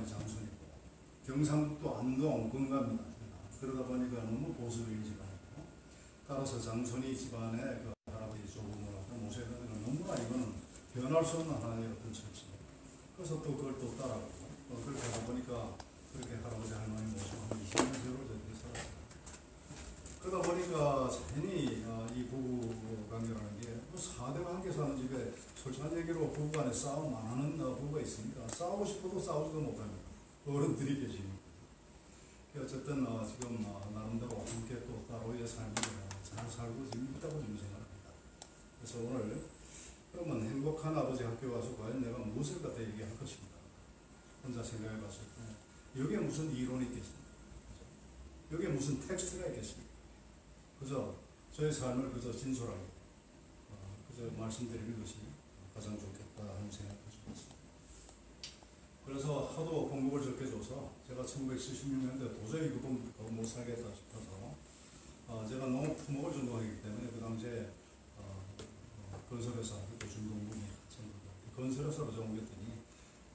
집안의 장손이고 경상북도 안동 건갑니다. 그러다 보니까 너무 보수적인 집안이고 따라서 장손이 집안의 그 할아버지 조부모를 모셔야 되는 건 너무나 이거는 변할 수 없는 하나의 어떤 철칙입니다. 그래서 또 그걸 또 따라가고 그렇게 하다 보니까 그렇게 할아버지 할머니 모시고 한 20년 세월을 저렇게 살았어요. 그러다 보니까 당연히 이 부부 관계라는 게 4대가 함께 사는 집에 솔직한 얘기로 부부간에 싸움 안 하는 부부가 있습니다. 싸우고 싶어도 싸우지도 못합니다. 어른들이 계시니까. 어쨌든 지금 나름대로 함께 또 따로의 삶을 잘 살고 지금 있다고 저는 생각합니다. 그래서 오늘 그러면 행복한 아버지 학교 가서 과연 내가 무엇을 갖다 얘기할 것인가 혼자 생각해 봤을 때 여기에 무슨 이론이 있겠습니까? 여기에 무슨 텍스트가 있겠습니까? 그저 저의 삶을 그저 진솔하게 그저 말씀드리는 것이 가장 좋겠다 하는 생각을 가지고 그래서 하도 공급을 적게 줘서 제가 1976년대 도저히 그건 못 살겠다 싶어서 제가 너무 품목을 전공하기 때문에 그 당시에 건설회사 그때 중동분이 건설회사로 좀 옮겼더니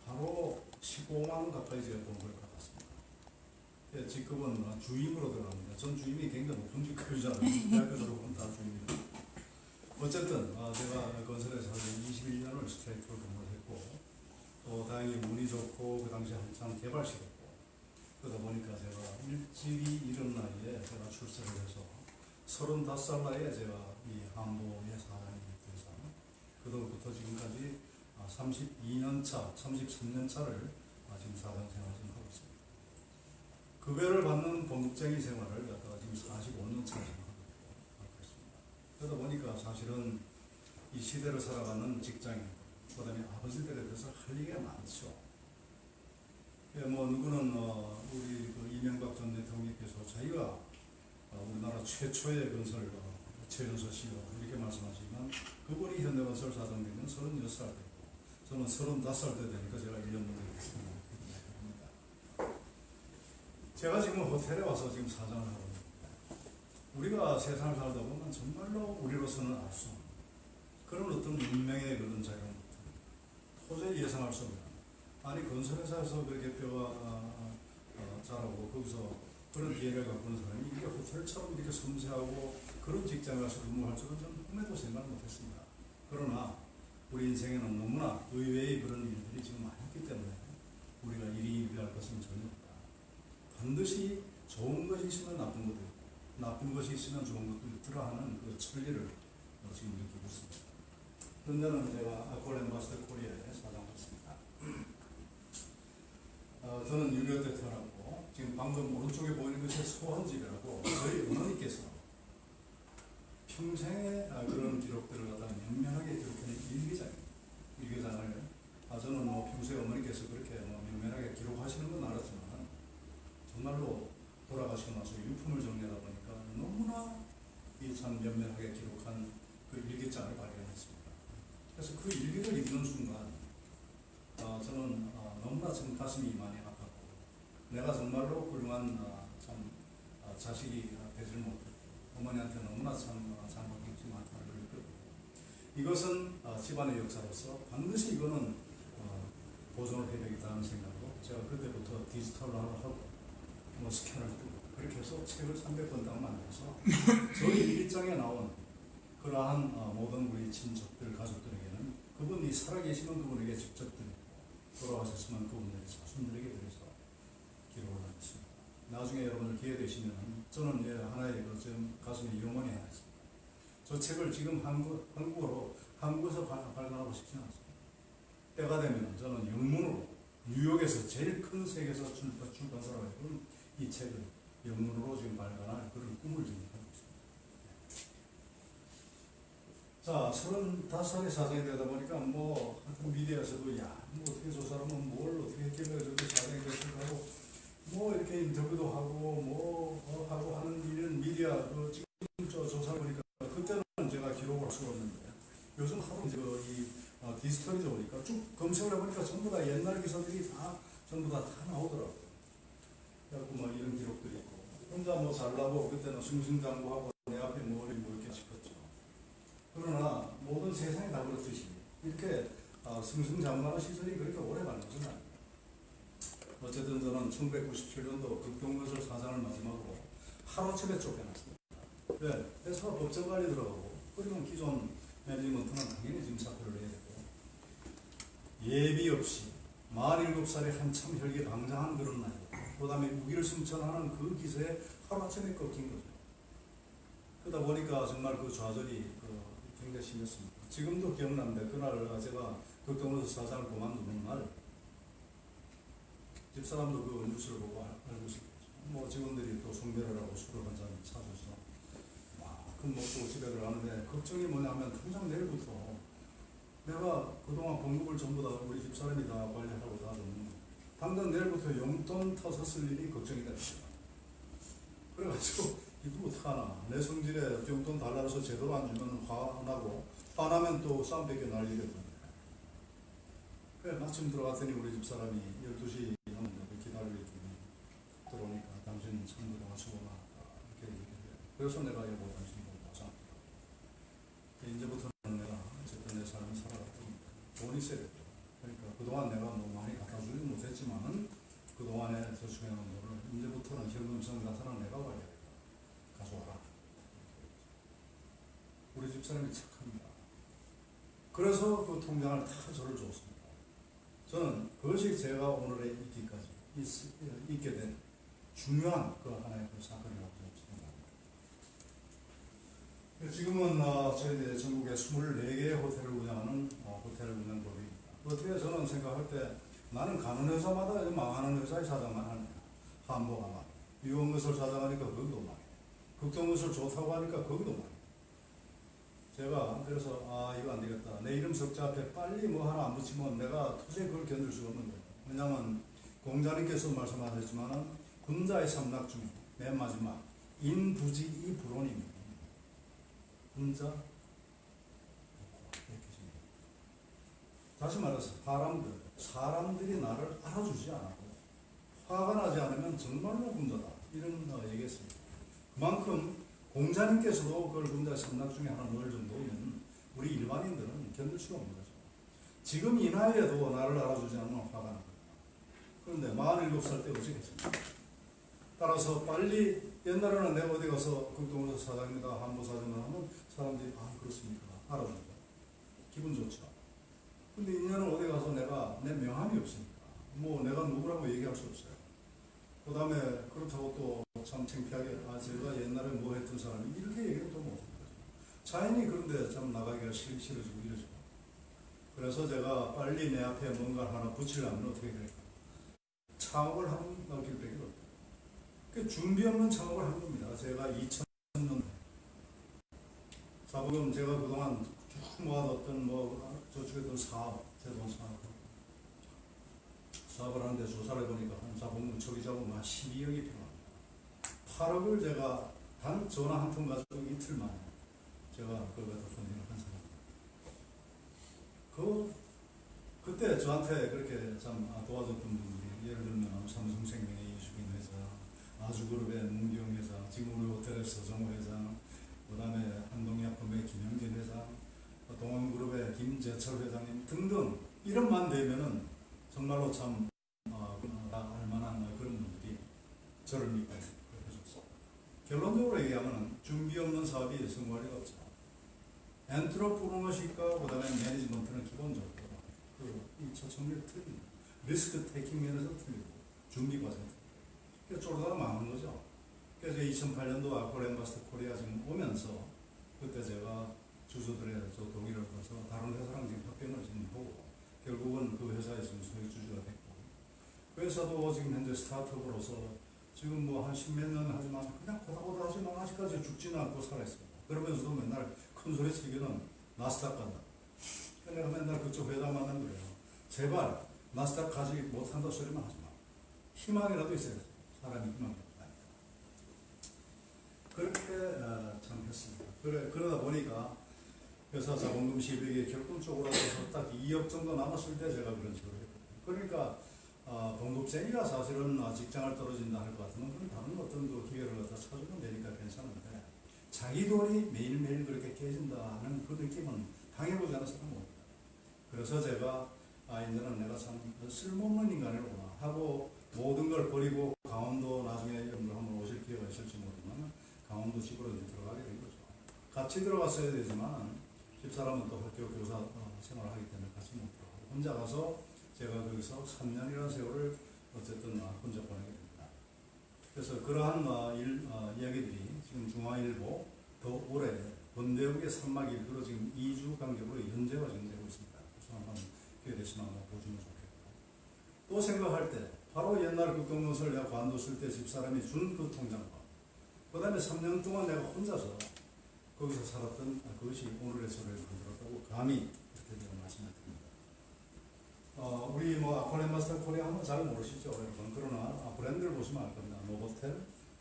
바로 15만 원 가까이 제가 돈을 받았습니다. 직급은 주임으로 들어갑니다. 전 주임이 굉장히 높은 직급이잖아요. 대학교 졸업은 다 주임입니다. 어쨌든 제가 건설회사에 21년을 스트레이트로 근무를 했고 또 다행히 운이 좋고 그 당시 한참 개발시켰고 그러다 보니까 제가 일찍이 이른 나이에 제가 출세를 해서 35살 나이에 제가 이 한보의 사장이 돼서 그때부터 지금까지 32년 차, 33년 차를 지금 사장 생활을 좀 하고 있습니다. 급여를 받는 공급쟁이 생활을 갖다가 지금 45년 차 지금 하고 있습니다. 그러다 보니까 사실은 이 시대를 살아가는 직장인, 그 다음에 아버지들에 대해서 할 얘기가 많죠. 뭐 누구는 우리 그 이명박 전 대통령께서 자기가 우리나라 최초의 건설 최연소 CEO 이렇게 말씀하시지만 그분이 현대건설 사장 되면 36살 되고 저는 35살 때 되니까 제가 1년 정도 됐습니다. 제가 지금 호텔에 와서 지금 사장을 하고 있습니다. 우리가 세상을 살다 보면 정말로 우리로서는 알 수 없는 그런 어떤 운명의 그런 자유는 도저히 예상할 수 없는 아니 건설회사에서 그렇게 뼈가 자라고 거기서 그런 기회를 갖고 있는 사람이 이게 호텔처럼 이렇게 섬세하고 그런 직장에 가서 근무할 줄은 저는 꿈에도 생각 못했습니다. 그러나 우리 인생에는 너무나 의외의 그런 일들이 지금 많이 있기 때문에 우리가 일희일비할 것은 전혀 없다. 반드시 좋은 것이 있으면 나쁜 것도 있고 나쁜 것이 있으면 좋은 것도 있더라 하는 그 천리를 지금 느끼고 있습니다. 현재는 제가 아콜 엠바스더 코리아의 사장이었습니다. 저는 6.25때 태어났고 지금 방금 오른쪽에 보이는 것이 소원집이라고 저희 어머니께서 평생의 그런 기록들을 갖다 면면하게 기록하는 일기장을 저는 뭐 평소에 어머니께서 그렇게 면면하게 기록하시는 건 알았지만 정말로 돌아가시고 나서 유품을 정리하다 보니까 너무나 이 참 면면하게 기록한 그 일기장을 발견했습니다. 그래서 그 일기를 읽는 순간 저는 너무나 지금 가슴이 많이 아팠고 내가 정말로 훌륭한 참 자식이 되질 못했고 어머니한테 너무나 참 잘못했지 많다는 걸 느꼈고 이것은 집안의 역사로서 반드시 이거는 보존을 해야 되겠다는 생각으로 제가 그때부터 디지털화하고 뭐 스캔을 뜨고 그렇게 해서 책을 300권 딱 만들어서 저희 일기장에 나온 그러한 모든 우리 친척들, 가족들에게는 그분이 살아계시면 그분에게 직접 드리고 돌아가셨으면 그분에게 자손들에게 드려서 기록을 하겠습니다. 나중에 여러분들 기회 되시면 저는 하나의 지금 가슴에 영혼이 하나 있습니다. 저 책을 지금 한국에서 발간하고 싶지는 않습니다. 때가 되면 저는 영문으로 뉴욕에서 제일 큰 세계에서 출판사라고 했던 이 책을 영문으로 지금 발간할 그런 꿈을 지금 하고 있습니다. 자, 35살의 사장이 되다 보니까 뭐 하여튼 미디어에서도 뭐 어떻게 저 사람은 뭘 어떻게 했길래 저렇게 사장이 됐을까 하고 뭐 이렇게 인터뷰도 하고 뭐 하고 하는 이런 미디어 지금 저 사람 보니까 그때는 제가 기록을 할 수가 없는데 요즘 하도 이 디지털이 좋으니까 쭉 검색을 해보니까 전부 다 옛날 기사들이 전부 다 나오더라고요. 그래갖고 뭐 이런 기록들이 있고 혼자 뭐 잘나고 그때는 승승장구하고 내 앞에 뭐 이렇게 싶었죠. 그러나 모든 세상이 다 그렇듯이 이렇게 승승장구하는 시절이 그렇게 오래 가는 것은 아닙니다. 어쨌든 저는 1997년도 극동건설 사장을 마지막으로 하루아침에 쫓겨났습니다. 왜? 회사가 법정 관리 들어가고, 그러면 기존 매니지먼트는 당연히 지금 사퇴를 해야 되고, 예비 없이 47살에 한참 혈기방장한 그런 나이, 그 다음에 우기를 승천하는 그 기세에 하루아침에 꺾인 거죠. 그러다 보니까 정말 그 좌절이 굉장히 심했습니다. 지금도 기억나는데, 그날 제가 극동건설 사장을 그만두는 날, 집사람도 그 뉴스를 보고 알고 있었겠죠. 뭐 직원들이 또 숭배를 하고 술을 한 잔 사줘서 큰 먹고 집에 들어가는데, 걱정이 뭐냐면 당장 내일부터 내가 그동안 공급을 전부 다 우리 집사람이 다 관리하고 다 줬는데 당장 내일부터 용돈 타서 쓸 일이 걱정이 됐어요. 그래가지고 이거 어떡하나, 내 성질에 용돈 달라서 제대로 안 주면 화나고, 화나면 또 싸움 뺏겨 날리거든요. 그래 마침 들어갔더니 우리 집사람이 12시 넘는데 기다리고 있더니 들어오니까 당신 참 그동안 수고 많았다 이렇게 얘기해요. 그래서 내가 여보 당신 좀 보자, 이제부터는 내가 어쨌든 내 삶을 살아갔더니 돈이 있어야 돼. 그러니까 그동안 내가 뭐 많이 갖다 주지 못했지만은 그동안에 저축해놓은 돈을 이제부터는 현금성 자산은 내가 관리하겠다, 가져와라. 우리 집사람이 착합니다. 그래서 그 통장을 다 저를 줬습니다. 저는 그것이 제가 오늘에 있기까지 있게 된 중요한 그 하나의 그 사건이라고 생각합니다. 지금은 저희 전국에 24개의 호텔을 운영하는 호텔 운영법입니다. 어떻게 저는 생각할 때 나는 가는 회사마다 망하는 회사의 사장만 하네. 한보가만 유흥건설 사장하니까 거기도 망해. 극동건설 좋다고 하니까 거기도 망해. 제가 그래서 이거 안 되겠다. 내 이름 석자 앞에 빨리 뭐 하나 안 붙이면 내가 도저히 그걸 견딜 수가 없는 거예요. 왜냐하면 공자님께서 말씀하셨지만 군자의 삼락 중에 맨 마지막 인부지이 불온입니다. 군자 다시 말해서 사람들이 나를 알아주지 않고 화가 나지 않으면 정말로 군자다, 이런 얘기했습니다. 그만큼 공자님께서도 그걸 군자의 삼락 중에 하나 넣을 정도면 우리 일반인들은 견딜 수가 없는 거죠. 지금 이 나이에도 나를 알아주지 않으면 화가 납니다. 그런데 47살 때 어찌겠습니까? 따라서 빨리, 옛날에는 내가 어디 가서 극동건설 사장입니다, 한보사장을 하면 사람들이 그렇습니까? 알아주죠. 기분 좋죠. 근데 이제는 어디 가서 내가 내 명함이 없으니까 뭐 내가 누구라고 얘기할 수 없어요. 그 다음에 그렇다고 또 참 창피하게 제가 옛날에 뭐 했던 사람이 이렇게 얘기를 또 못하는 거죠. 자연히 그런데 참 나가기가 싫어지고 이러죠. 그래서 제가 빨리 내 앞에 뭔가 하나 붙이려면 어떻게 될까? 창업을 하는 길밖에 없어요. 그 준비 없는 창업을 한 겁니다. 제가 2000년 자본금 제가 그동안 쭉 모아뒀던 뭐 저축했던 사업, 제돈 사업을 하는데 조사를 해보니까 한 자본금 초기 자본금 한 12억이 필요합니다. 8억을 제가 단 전화 한 통 가지고 이틀 만에 제가 그걸 갖다 펀딩을 한 사람. 그때 저한테 그렇게 참 도와줬던 분들이, 예를 들면 삼성생명의 이수빈 회장, 아주그룹의 문경 회장, 지금 우리 호텔의 서정호 회장, 그 다음에 한동약품의 김영진 회장, 동원그룹의 김재철 회장님 등등, 이름만 되면은 정말로 참 알만한 그런 분들이 저를 믿고 해줬어. 결론적으로 얘기하면 준비 없는 사업이 성공할 리가 없죠. 엔트러프로너십과 그 다음에 매니지먼트는 기본적으로 이 초청률 틀립니다. 리스크 테이킹 면에서 틀리고 준비 과정 틀리고 쫄다가 망한 거죠. 그래서 2008년도 아코렘바스트 코리아 지금 오면서 그때 제가 주주들의 동의를 얻어서 다른 회사랑 지금 협병을 지금 보고 결국은 그 회사에 지금 소유주주가 됐고, 그 회사도 지금 현재 스타트업으로서 지금 뭐 한 십몇 년 하지만 그냥 고다고다 하지만 아직까지 죽지는 않고 살아있습니다. 그러면서도 맨날 큰 소리 치기는 나스닥 간다. 내가 맨날 그쪽 회장 만난 거예요. 제발 나스닥 가지 못한다 소리만 하지 마. 희망이라도 있어야지. 사람이 희망이 없다. 그렇게 참 했습니다. 그러다 보니까 회사 자본금 실비에 결국 쪼그라들어서 딱 2억 정도 남았을 때 제가 그런 식으로 했거든요. 그러니까 동급생이가 사실은 직장을 떨어진다 할 것 같으면 그런 다른 어떤 그 기회를 갖다 찾으면 되니까 괜찮은데, 자기 돈이 매일매일 그렇게 깨진다 하는 그 느낌은 당해보지 않은 사람은 없다. 그래서 제가 이제는 내가 참 쓸모없는 인간이구나 하고 걸 버리고 강원도 나중에 여러분들 한번 오실 기회가 있을지 모르지만 강원도 집으로 이제 들어가게 된 거죠. 같이 들어갔어야 되지만 집사람은 또 학교 교사 생활을 하기 때문에 같이 못 들어가고 혼자 가서 제가 거기서 3년이라는 세월을 어쨌든 혼자 보내게 됩니다. 그래서 그러한 이야기들이 지금 중앙일보 더 올해 번대국의 산막 일기로 지금 2주 간격으로 연재가 지금 되고 있습니다. 그래서 한번 기회 되시면 한번 보시면 좋겠고 또 생각할 때 바로 옛날 국정농사를 내가 관뒀을 때 집사람이 준 그 통장과 그 다음에 3년 동안 내가 혼자서 거기서 살았던 그것이 오늘의 저를 만들었다고 감히 이렇게 제가 말씀을 드립니다. 우리 아쿠아리움 마스터 코리아 하면 잘 모르시죠 여러분. 그러나 브랜드를 보시면 알 겁니다. 노보텔,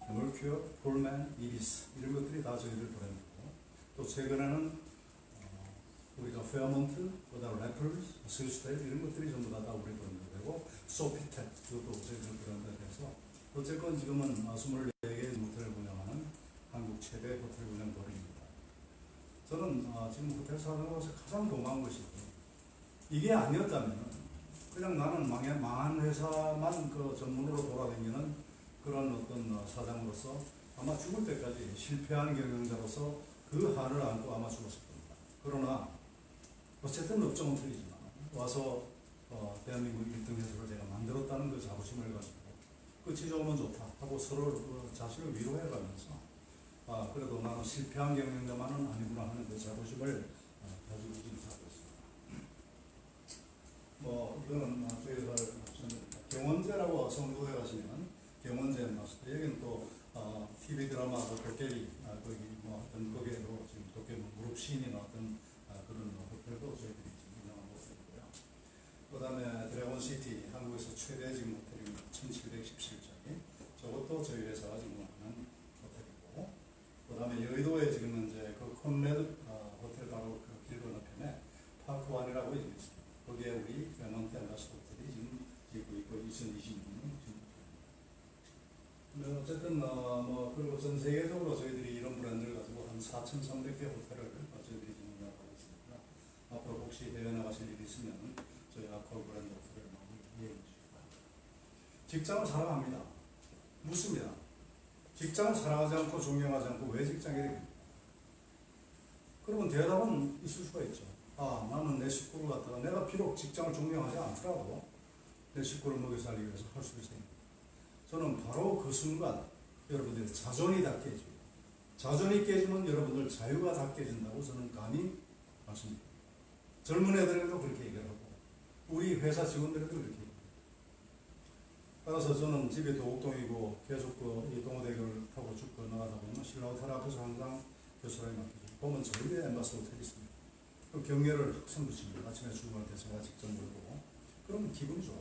멀큐어, 폴맨, 이비스 이런 것들이 다 저희들 브랜드고 또 최근에는 우리가 페어몬트, 그다음 래플스, 스위스텔 이런 것들이 전부 다 우리 브랜드되고 소피텔 이것도 저희들 브랜드에서 어쨌건 지금은 24개의 호텔을 운영하는 한국 최대 호텔 운영 거리입니다. 저는 지금 호텔 사장으로서 가장 고마운 것이 이게 아니었다면 그냥 나는 망한 회사만 그 전문으로 돌아다니는 그런 어떤 사장으로서 아마 죽을 때까지 실패한 경영자로서 그 한을 안고 아마 죽었을 겁니다. 그러나 어쨌든 업종은 틀리지만 와서 대한민국 1등 회사를 제가 만들었다는 그 자부심을 가지고 끝이 좋으면 좋다 하고 서로 자신을 위로해가면서 그래도 나는 실패한 경영자만은 아니구나 하는 그 자부심을 가지고 지금 살고 있습니다. 이거는 저희가 경원제라고 성도에 가시면 경원제 마스터 여기는 또 TV 드라마 도깨비 거기 어떤 거기에도 지금 도깨비 무릎시인이 나왔던 그런 호텔도 저희들이 지금 운영하고 있고요. 그 다음에 드래곤시티 한국에서 최대 지금 호텔입니다. 1717짜리 저것도 저희 회사가 지금 하는 호텔이고 그 다음에 여의도에 지금 이제 그 콘레드 호텔 바로 그 길 건너편에 파크원이라고 있습니다. 거기에 우리 페어몬트 엠바시 호텔이 지금 짓고 있고 2026년 어쨌든 그리고 전 세계적으로 저희들이 이런 브랜드를 가지고 한 4,300개 호텔을 저희들이 지금 운영하고 있습니다. 앞으로 혹시 해외 나가실 일이 있으면 저희 아쿠아 브랜드 호텔을 많이 이해해 주시기 바랍니다. 직장을 사랑합니다. 묻습니다. 직장을 사랑하지 않고 존경하지 않고 왜 직장에 됩니까? 그러면 대답은 있을 수가 있죠. 나는 내 식구를 갖다가 내가 비록 직장을 존경하지 않더라도 내 식구를 먹여 살리기 위해서 할 수 있습니다. 저는 바로 그 순간 여러분들의 자존이 다 깨지고 자존이 깨지면 여러분들 자유가 다 깨진다고 저는 감히 말씀드립니다. 젊은 애들에도 그렇게 얘기하고 우리 회사 직원들에도 그렇게 얘기합니다. 따라서 저는 집이 도곡동이고 계속 이 동호대교를 타고 쭉 건너가다 보면 신라호텔 앞에서 항상 교수라이 맡기죠. 보면 저희의 엠바스 호텔이 있습니다. 그 경례를 항상 붙입니다. 아침에 출근할 때 제가 직접 물고 그러면 기분이 좋아요.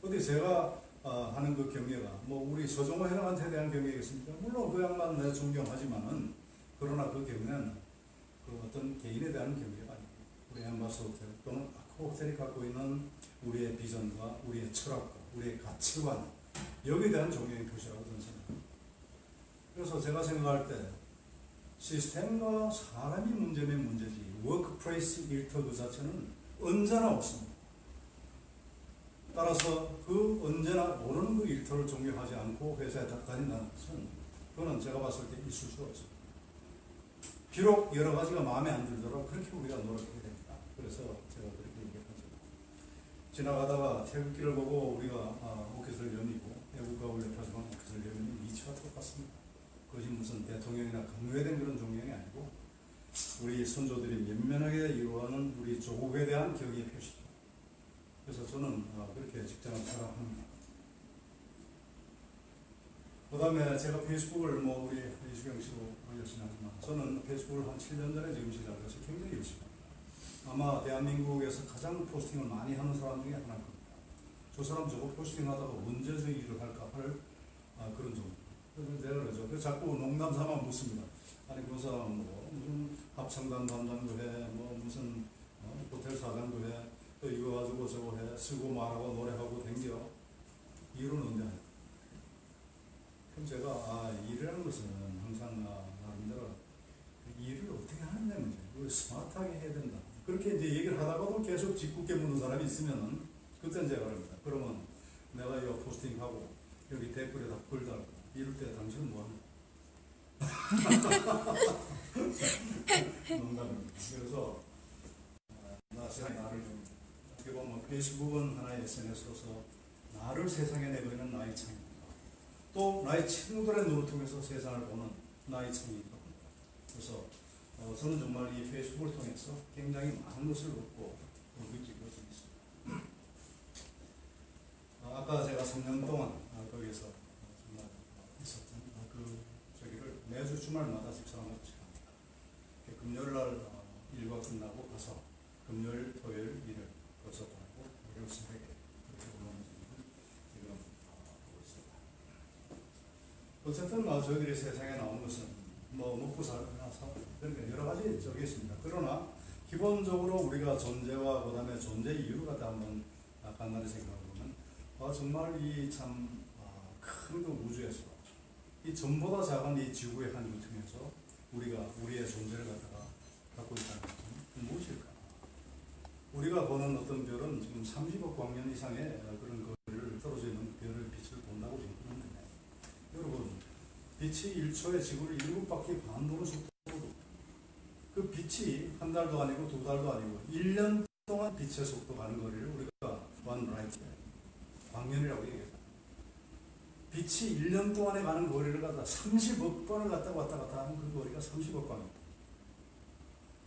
어디 제가 하는 그 경례가 우리 서정호 회장한테 대한 경례겠습니까? 물론 그 양반 내가 존경하지만은 그러나 그 경례는 그 어떤 개인에 대한 경례가 아니고 우리 엠바스 호텔 또는 아쿠아 호텔이 갖고 있는 우리의 비전과 우리의 철학과 우리의 가치관 여기에 대한 존경의 표시라고 저는 생각합니다. 그래서 제가 생각할 때 시스템과 사람이 문제면 문제지 워크플레이스 일터 그 자체는 언제나 없습니다. 따라서 그 언제나 모르는 그 일터를 존경하지 않고 회사에 다닌다는 것은 그거는 제가 봤을 때 있을 수가 없습니다. 비록 여러 가지가 마음에 안 들더라도 그렇게 우리가 노력해야 됩니다. 그래서 제가 그렇게 얘기했죠. 지나가다가 태극기를 보고 우리가 오켓을 연이고 애국가 올려펴서 오켓을 연이 이치와 똑같습니다. 그것이 무슨 대통령이나 강요된 그런 존경이 아니고 우리 선조들이 면면하게 이루어가는 우리 조국에 대한 경의의 표시죠. 그래서 저는 그렇게 직장을 사랑합니다. 그 다음에 제가 페이스북을 우리 이수경 씨도 열심히 하지만 저는 페이스북을 한 7년 전에 지금 시작해서 굉장히 열심히 합니다. 아마 대한민국에서 가장 포스팅을 많이 하는 사람 중에 하나일 겁니다. 저 사람 저거 포스팅 하다가 언제 저 일을 할까 할 그런 정도. 그래서 내가 그러죠. 그래서 자꾸 농담 삼아 묻습니다. 아니 그 사람 무슨 합창단 담당도 해, 무슨 호텔 사장도 해, 또 이거 가지고 저거 해, 쓰고 말하고 노래하고 댕겨. 이유는 언제 할까? 그럼 제가 일이라는 것은 항상 나름대로 일을 어떻게 하느냐 문제. 그걸 스마트하게 해야 된다. 그렇게 이제 얘기를 하다가도 계속 짓궂게 묻는 사람이 있으면은 그때는 제가 그럽니다. 그러면 내가 이 포스팅하고 여기 댓글에 답글 달고 이럴 때 당신은 뭐합니까? 농담입니다. 그래서 나를 좀 어떻게 보면 페이스북은 하나의 SNS로서 나를 세상에 내보이는 나의 창입니다. 또 나의 친구들의 눈을 통해서 세상을 보는 나의 창입니다. 그래서 저는 정말 이 페이스북을 통해서 굉장히 많은 것을 얻고 느끼고 있습니다. 아까 제가 3년 동안 거기에서 정말 있었던 저기를 매주 주말마다 집사람하고 시작합니다. 금요일날 일과 끝나고 가서 금요일, 토요일, 일요일 거기서 보내고 월요일 새벽에 그렇게 올라오는 지금 하고 있습니다. 어쨌든 저희들이 세상에 나온 것은 먹고 살아서 그러니까 여러 가지 적이 있습니다. 그러나 기본적으로 우리가 존재와 그 다음에 존재 이유를 갖다 한번 간단히 생각해보면 정말 이 참 큰 그 우주에서 이 전보다 작은 이 지구의 한 유통에서 우리가 우리의 존재를 갖다가 갖고 있다는 것은 무엇일까? 우리가 보는 어떤 별은 지금 30억 광년 이상의 그런 거리를 떨어져 있는 별의 빛을 본다고 지금 그러는데 여러분 빛이 1초에 지구를 7바퀴 반 도는 속도로 그 빛이 한 달도 아니고 두 달도 아니고 1년 동안 빛의 속도 가는 거리를 우리가 one light 광년이라고 얘기해요. 빛이 1년 동안에 가는 거리를 갖다 30억 번을 갔다 왔다 갔다 하는 그 거리가 30억 번입니다.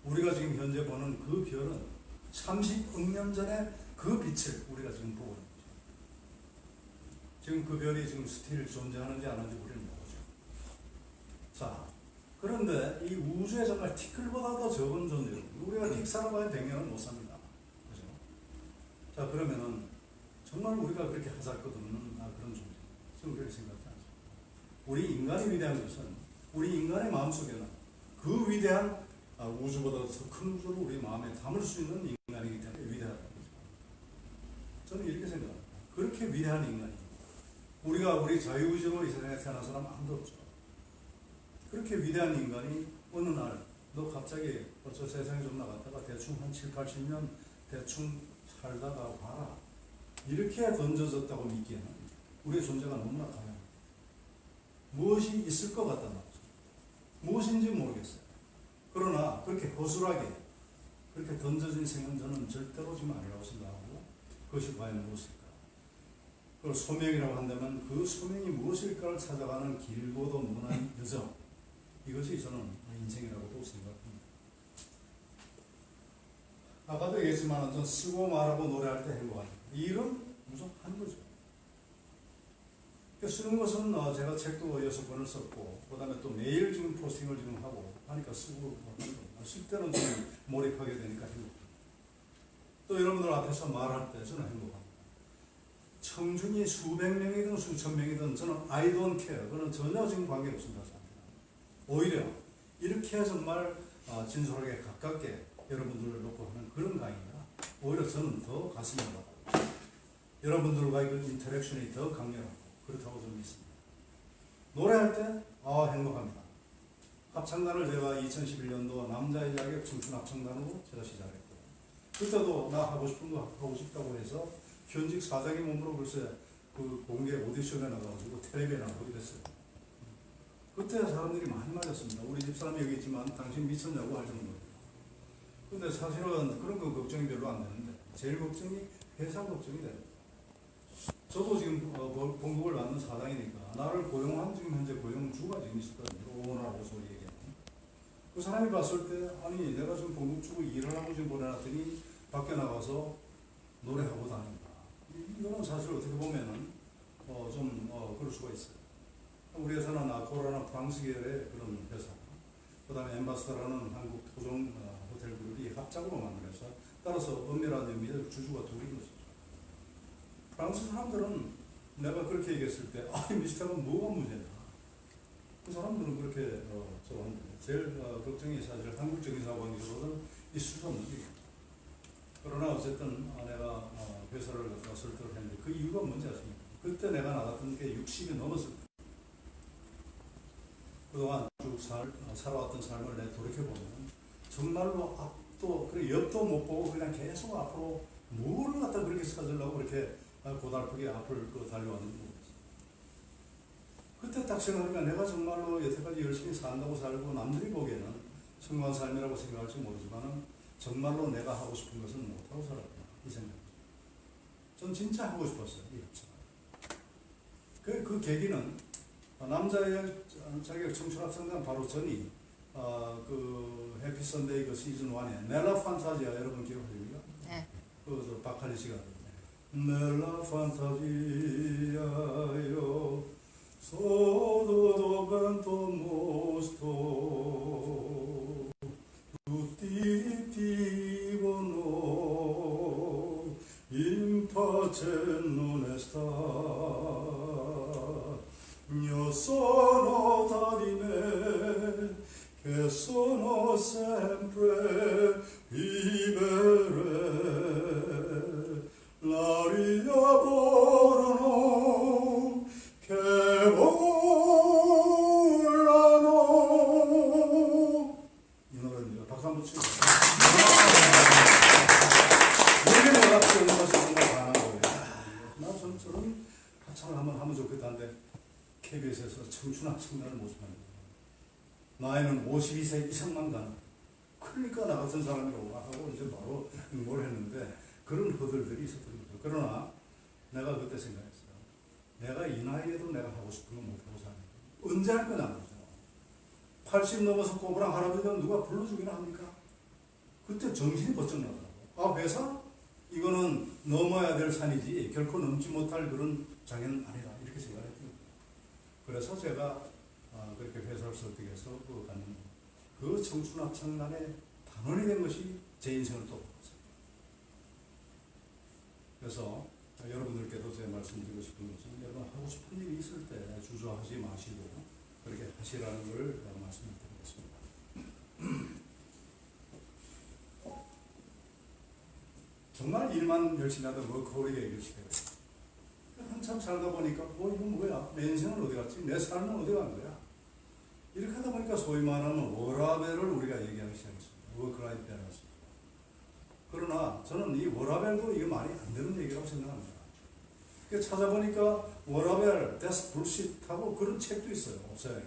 우리가 지금 현재 보는 그 별은 30억 년 전에 그 빛을 우리가 지금 보고 있는 거죠. 지금 그 별이 지금 스틸 존재하는지 안 하는지 우리는 모르죠. 자, 그런데 이 우주에 정말 티끌보다 더 적은 존재, 우리가 틱 살아봐야 100년은 못 삽니다. 그죠? 자, 그러면은 정말 우리가 그렇게 하잘것없는 그런 존재. 저는 그렇게 생각하지 않습니다. 우리 인간이 위대한 것은 우리 인간의 마음속에는 그 위대한 우주보다 더 큰 우주를 우리 마음에 담을 수 있는 인간이기 때문에 위대하다는 거죠. 저는 이렇게 생각합니다. 그렇게 위대한 인간이 우리가 우리 자유의지로 이 세상에 태어난 사람 아무도 없죠. 그렇게 위대한 인간이 어느 날 너 갑자기 저 세상에 좀 나갔다가 대충 한 7, 80년 대충 살다가 봐라 이렇게 던져졌다고 믿기에는 우리의 존재가 너무나 가요. 무엇이 있을 것 같단 말이죠. 무엇인지 모르겠어요. 그러나 그렇게 허술하게 그렇게 던져진 생은 저는 절대로 지금 아니라고 생각하고 그것이 과연 무엇일까? 그걸 소명이라고 한다면 그 소명이 무엇일까를 찾아가는 길고도 무난한 여정, 이것이 저는 인생이라고도 생각합니다. 아까도 얘기했지만 전 쓰고 말하고 노래할 때 행복합니다. 이 일은 무조건 거죠. 쓰는 것은 제가 책도 6권을 썼고 그 다음에 또 매일 지금 포스팅을 지금 하고 하니까 쓰고 쓸 때는 좀 몰입하게 되니까 행복합니다. 또 여러분들 앞에서 말할 때 저는 행복합니다. 청중이 수백 명이든 수천 명이든 저는 I don't care. 그건 전혀 지금 관계없습니다. 오히려 이렇게 정말 진솔하게 가깝게 여러분들을 놓고 하는 그런 강의가 오히려 저는 더 가슴이 아프고 여러분들과의 그 인터랙션이 더 강렬하고 그렇다고 저는 믿습니다. 노래할 때 행복합니다. 합창단을 제가 2011년도 남자의 자격 청춘 합창단으로 제가 시작했고 그때도 나 하고 싶은 거 하고 싶다고 해서 현직 사장의 몸으로 글쎄 그 공개 오디션에 나가가지고 텔레비에 나가고 이랬어요. 그때 사람들이 많이 맞았습니다. 우리 집사람이 여기 있지만 당신 미쳤냐고 할 정도예요. 근데 사실은 그런 거 걱정이 별로 안 되는데 제일 걱정이 회사 걱정이 돼요. 저도 지금 봉급을 받는 사장이니까 나를 고용한 지금 현재 고용주가 지금 있었거든요. 오너라고 소리 얘기하는. 그 사람이 봤을 때 아니 내가 지금 봉급 주고 일을 하고 지금 보내놨더니 밖에 나가서 노래하고 다닌다. 이거는 사실 어떻게 보면은 그럴 수가 있어요. 우리 회사는 아코라나 프랑스 계열의 그런 회사, 그 다음에 엠바스터라는 한국 토종 호텔 그룹이 합작으로 만들어서 따라서 엄밀한 의미의 주주가 둘인 것이죠. 프랑스 사람들은 내가 그렇게 얘기했을 때 미스터는 뭐가 문제냐. 그 사람들은 그렇게 저한테 제일 걱정이 사실 한국적인 사고관계보다는 있을 수 없는 일이에요. 그러나 어쨌든 내가 회사를 설득을 했는데 그 이유가 뭔지 아십니까? 그때 내가 나갔던 게 60이 넘었을 때 그동안 쭉 살아왔던 삶을 내 돌이켜보면 정말로 앞도 그리고 옆도 못 보고 그냥 계속 앞으로 뭐를 갖다 그렇게 찾으려고 그렇게 고달프게 앞을 달려왔는지 모르겠어요. 그때 딱 생각하니까 내가 정말로 여태까지 열심히 산다고 살고 남들이 보기에는 성공한 삶이라고 생각할지 모르지만 정말로 내가 하고 싶은 것은 못하고 살았구나 이 생각. 전 진짜 하고 싶었어요. 이 협상을. 그 계기는 남자의 자격 청춘학생단 바로 전이 그 해피 선데이 그 시즌 1에 넬라 판타지아 여러분 기억하십니까? 네. 그 박할리 씨가 넬라 판타지아요 소도도 벤토 모스토 tutti vivono in pace non sta io sono d'anime che sono sempre vivere l'aria volano che volano 이 노래입니다. 박수 한번 치고 이게 뭐가 쓰는 것이 정말 가능한 거예요. 나 저는 합창을 한번 하면 좋겠다는데 KBS에서 청춘합창단을 모집합니다. 나이는 52세 이상만 가는. 그러니까 나 같은 사람이라고 하고 이제 바로 응모를 했는데 그런 허들들이 있었던 거죠. 그러나 내가 그때 생각했어요. 내가 이 나이에도 내가 하고 싶은 건 못하고 사는 거예요. 언제 할 거냐 말이죠. 80 넘어서 꼬부랑 할아버지가 누가 불러주기나 합니까? 그때 정신이 번쩍 나더라고요. 아, 회사? 이거는 넘어야 될 산이지 결코 넘지 못할 그런 장애는 아니다. 이렇게 생각했던 거예요. 그래서 제가 그렇게 회사를 설득해서 그 청춘합창단의 단원이 된 것이 제 인생을 또 바꿨어요. 그래서 여러분들께도 제 말씀드리고 싶은 것은 여러분 하고 싶은 일이 있을 때 주저하지 마시고 그렇게 하시라는 걸 말씀을 드리겠습니다. 정말 일만 열심히 하다 워커홀릭에 이르시게 돼요. 한참 살다 보니까 이건 뭐야? 내 인생은 어디 갔지? 내 삶은 어디 간 거야? 이렇게 하다 보니까 소위 말하는 워라벨을 우리가 얘기하기 시작했습니다. 워크라이프 밸런스. 그러나 저는 이 워라벨도 이게 말이 안 되는 얘기라고 생각합니다. 찾아보니까 워라벨, 데스 불시하고 그런 책도 있어요. 없어요.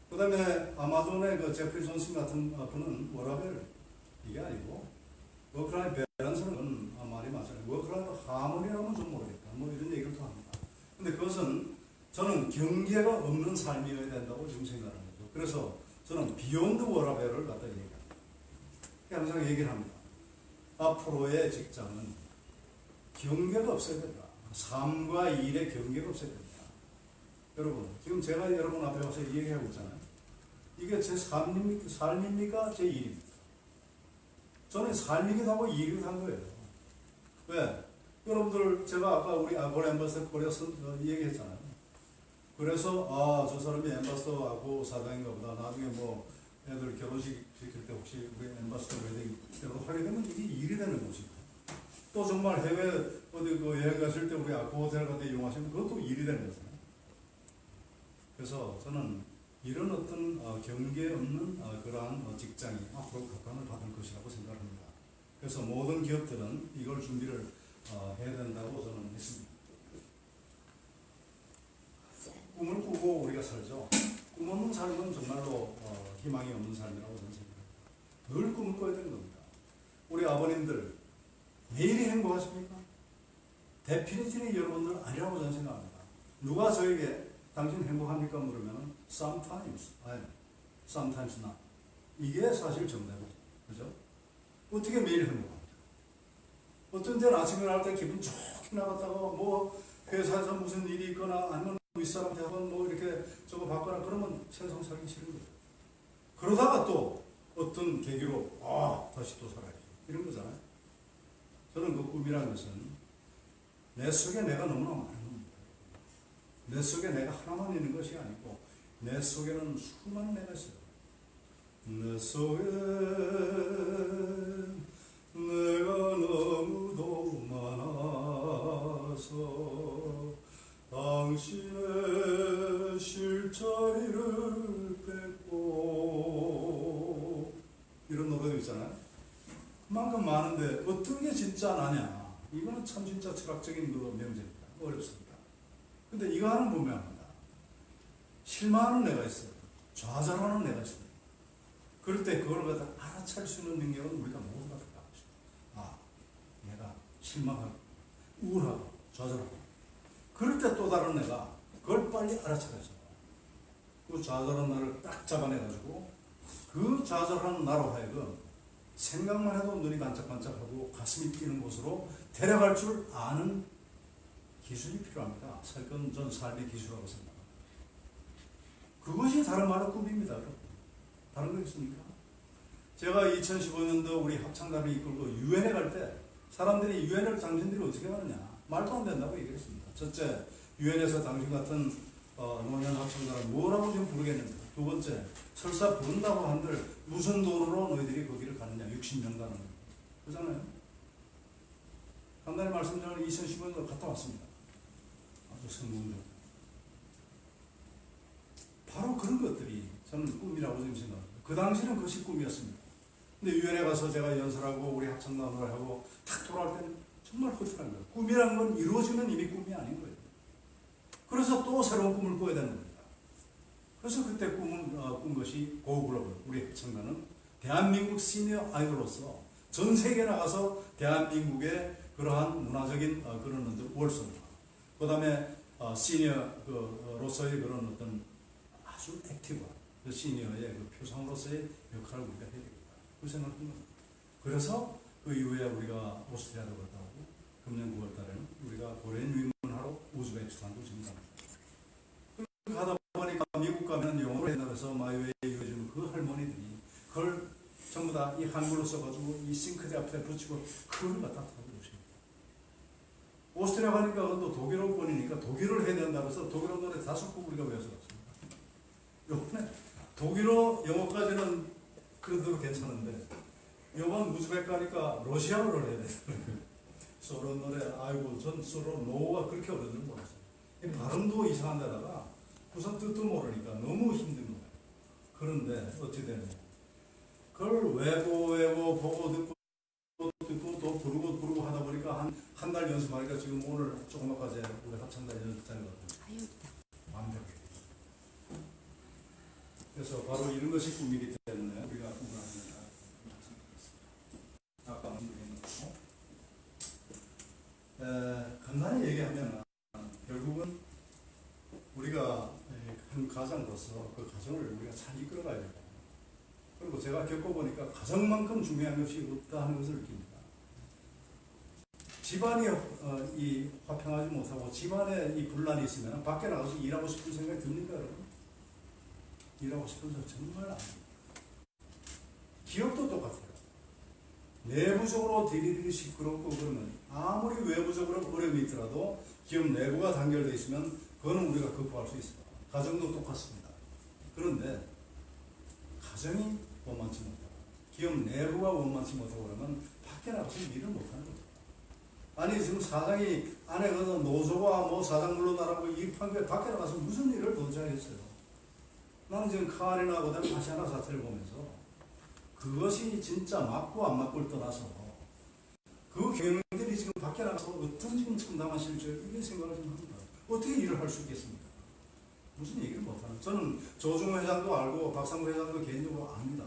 그 다음에 아마존의 그 제프리 존슨 같은 분은 워라벨 이게 아니고 워크라이프 밸런스는 말이 맞아요. 워크라이프 하모니라면 좀 모르겠다. 뭐 이런 얘기를 또 합니다. 근데 그것은 저는 경계가 없는 삶이어야 된다고 지금 생각하는 거죠. 그래서 저는 비욘드 워라벨을 갖다 얘기합니다. 항상 얘기를 합니다. 앞으로의 직장은 경계가 없어야 된다. 삶과 일의 경계가 없어야 된다. 여러분, 지금 제가 여러분 앞에 와서 얘기하고 있잖아요. 이게 제 삶입니까? 제 일입니까? 저는 삶이기도 하고 일이기도 한 거예요. 왜? 여러분들, 제가 아까 우리 아골 엠버서 코리아서 얘기했잖아요. 그래서, 저 사람이 엠버서하고 사장인가 보다. 나중에 뭐, 애들 결혼식 시킬 때 혹시 우리 엠버서 웨딩 때로 하게 되면 이게 일이 되는 것이고. 또 정말 해외 어디 그 여행 가실 때 우리 아쿠 호텔 같은 데 이용하시면 그것도 일이 되는 거잖아요. 그래서 저는 이런 어떤 경계 없는 그러한 직장이 앞으로 각광을 받을 것이라고 생각합니다. 그래서 모든 기업들은 이걸 준비를 해야 된다고 저는 믿습니다. 꿈을 꾸고 우리가 살죠. 꿈 없는 삶은 정말로 희망이 없는 삶이라고 저는 생각합니다. 늘 꿈을 꿔야 되는 겁니다. 우리 아버님들 매일이 행복하십니까? 데피니티리 여러분들 아니라고 저는 생각합니다. 누가 저에게 당신 행복합니까? 물으면 sometimes, sometimes not. 이게 사실 정답이죠. 그죠? 어떻게 매일 행복합니까? 어떤 때는 아침에 나갈 때 기분 좋게 나갔다가 뭐 회사에서 무슨 일이 있거나 아니면 윗사람 대본 뭐 이렇게 저거 받거나 그러면 세상 살기 싫은 거죠. 그러다가 또 어떤 계기로 다시 또 살아야지. 이런 거잖아요. 저는 그 꿈이라는 것은 내 속에 내가 너무나 많은 겁니다. 내 속에 내가 하나만 있는 것이 아니고 내 속에는 수많은 내가 있어요. 내 속에 내가 너무도 많아서 당신의 실자리를 뺏고 이런 노래도 있잖아요. 그만큼 많은데 어떤 게 진짜 나냐? 이거는 참 진짜 철학적인 그 명제입니다. 어렵습니다. 근데 이거 하나는 분명합니다. 실망하는 내가 있어요. 좌절하는 내가 있어요. 그럴 때 그걸 갖다 알아챌 수 있는 능력은 우리가 모두 갖다 가지고 있습니다. 아, 내가 실망하고 우울하고 좌절하고 그럴 때 또 다른 내가 그걸 빨리 알아차려서 그 좌절한 나를 딱 잡아내가지고 그 좌절하는 나로 하여금 생각만 해도 눈이 반짝반짝하고 가슴이 뛰는 곳으로 데려갈 줄 아는 기술이 필요합니다. 전 삶의 기술이라고 생각합니다. 그것이 다른 말로 꿈입니다. 다른 거 있습니까? 제가 2015년도 우리 합창단을 이끌고 유엔에 갈 때 사람들이 유엔을 당신들이 어떻게 하느냐 말도 안 된다고 얘기했습니다. 첫째, 유엔에서 당신 같은 노년 합창단을 뭐라고 좀 부르겠는가. 두 번째, 설사 부른다고 한들 무슨 돈으로 너희들이 거기를 가느냐. 60년 가는 거. 그러잖아요. 간단히 말씀드리면 2015년도 갔다 왔습니다. 아주 성공적. 바로 그런 것들이 저는 꿈이라고 좀 생각합니다. 그 당시는 그것이 꿈이었습니다. 근데 유엔에 가서 제가 연설하고 우리 합창단을 하고 탁 돌아올 때는 정말 허술한 거예요. 꿈이라는 건 이루어지면 이미 꿈이 아닌 거예요. 그래서 또 새로운 꿈을 꿔야 되는 겁니다. 그래서 그때 꾼 것이 고글로벌, 우리 합창단은 대한민국 시니어 아이돌로서 전 세계에 나가서 대한민국의 그러한 문화적인 그런 월성과 그 다음에 시니어로서의 그런 어떤 아주 액티브한 그 시니어의 그 표상으로서의 역할을 우리가 해야 되겠다. 그 생각을 한 겁니다. 그래서 그 이후에 우리가 오스트리아도 갔다 오고 금년 9월 달에는 우리가 고레인 위문하러 우즈베키스탄도 지금 갑니다. 가다 보니까 미국 가면 영어로 해서 마이웨이 해주는 그 할머니들이 그걸 전부 다 이 한글로 써가지고 이 싱크대 앞에 붙이고 그걸 갖다 타고 오십니다. 오스트리아 가니까 또 독일어권이니까 독일어를 해야 된다고 해서 독일어 노래 5곡 우리가 외워서 갔습니다. 요번에 독일어 영어까지는 그래도 괜찮은데 요번 우즈벡 가니까 러시아어를 해야 되더라고요. 소련 노래 아이고 전 소련 노가 그렇게 어려운 줄 몰랐어요. 발음도 이상한 데다가 우선 뜻도 모르니까 너무 힘든 거예요. 그런데 어찌 되느냐. 그걸 외고 보고 듣고 또 부르고 하다 보니까 한 달 연습하니까 지금 오늘 조금만까지 우리 합창단 연습장에 갔거든요. 완벽해. 그래서 바로 이런 것이 꿈이기 때문에 우리가 꿈을 합니다. 아까 말씀드린 것처럼 간단히 얘기하면 결국은 우리가 한 가장으로서 그 가정을 우리가 잘 이끌어가야 됩니다. 그리고 제가 겪어보니까 가정만큼 중요한 것이 없다 하는 것을 느낍니다. 집안이 이 화평하지 못하고 집안에 이 분란이 있으면 밖에 나가서 일하고 싶은 생각이 듭니까, 여러분? 일하고 싶은 생각 정말 안 듭니다. 기업도 똑같아요. 내부적으로 디리디리 시끄럽고 그러면 아무리 외부적으로 어려움이 있더라도 기업 내부가 단결되어 있으면 그거는 우리가 극복할 수 있어요. 가정도 똑같습니다. 그런데 가정이 원만치 못하고 기업 내부가 원만치 못하고 그러면 밖에 나가서 일을 못하는 거죠. 아니 지금 사장이 안에 그 노조가 뭐 사장 물러나라고 입한 게 밖에 나가서 무슨 일을 도저하겠어요. 나는 지금 카안이나 그다음에 아시아나 사태를 보면서 그것이 진짜 맞고 안 맞고를 떠나서 그 경영들이 지금 밖에 나가서 어떤 지금 참담하실지 이게 생각을 좀 합니다. 어떻게 일을 할 수 있겠습니까? 무슨 얘기를 못하는. 저는 조중호 회장도 알고 박상무 회장도 개인적으로 압니다.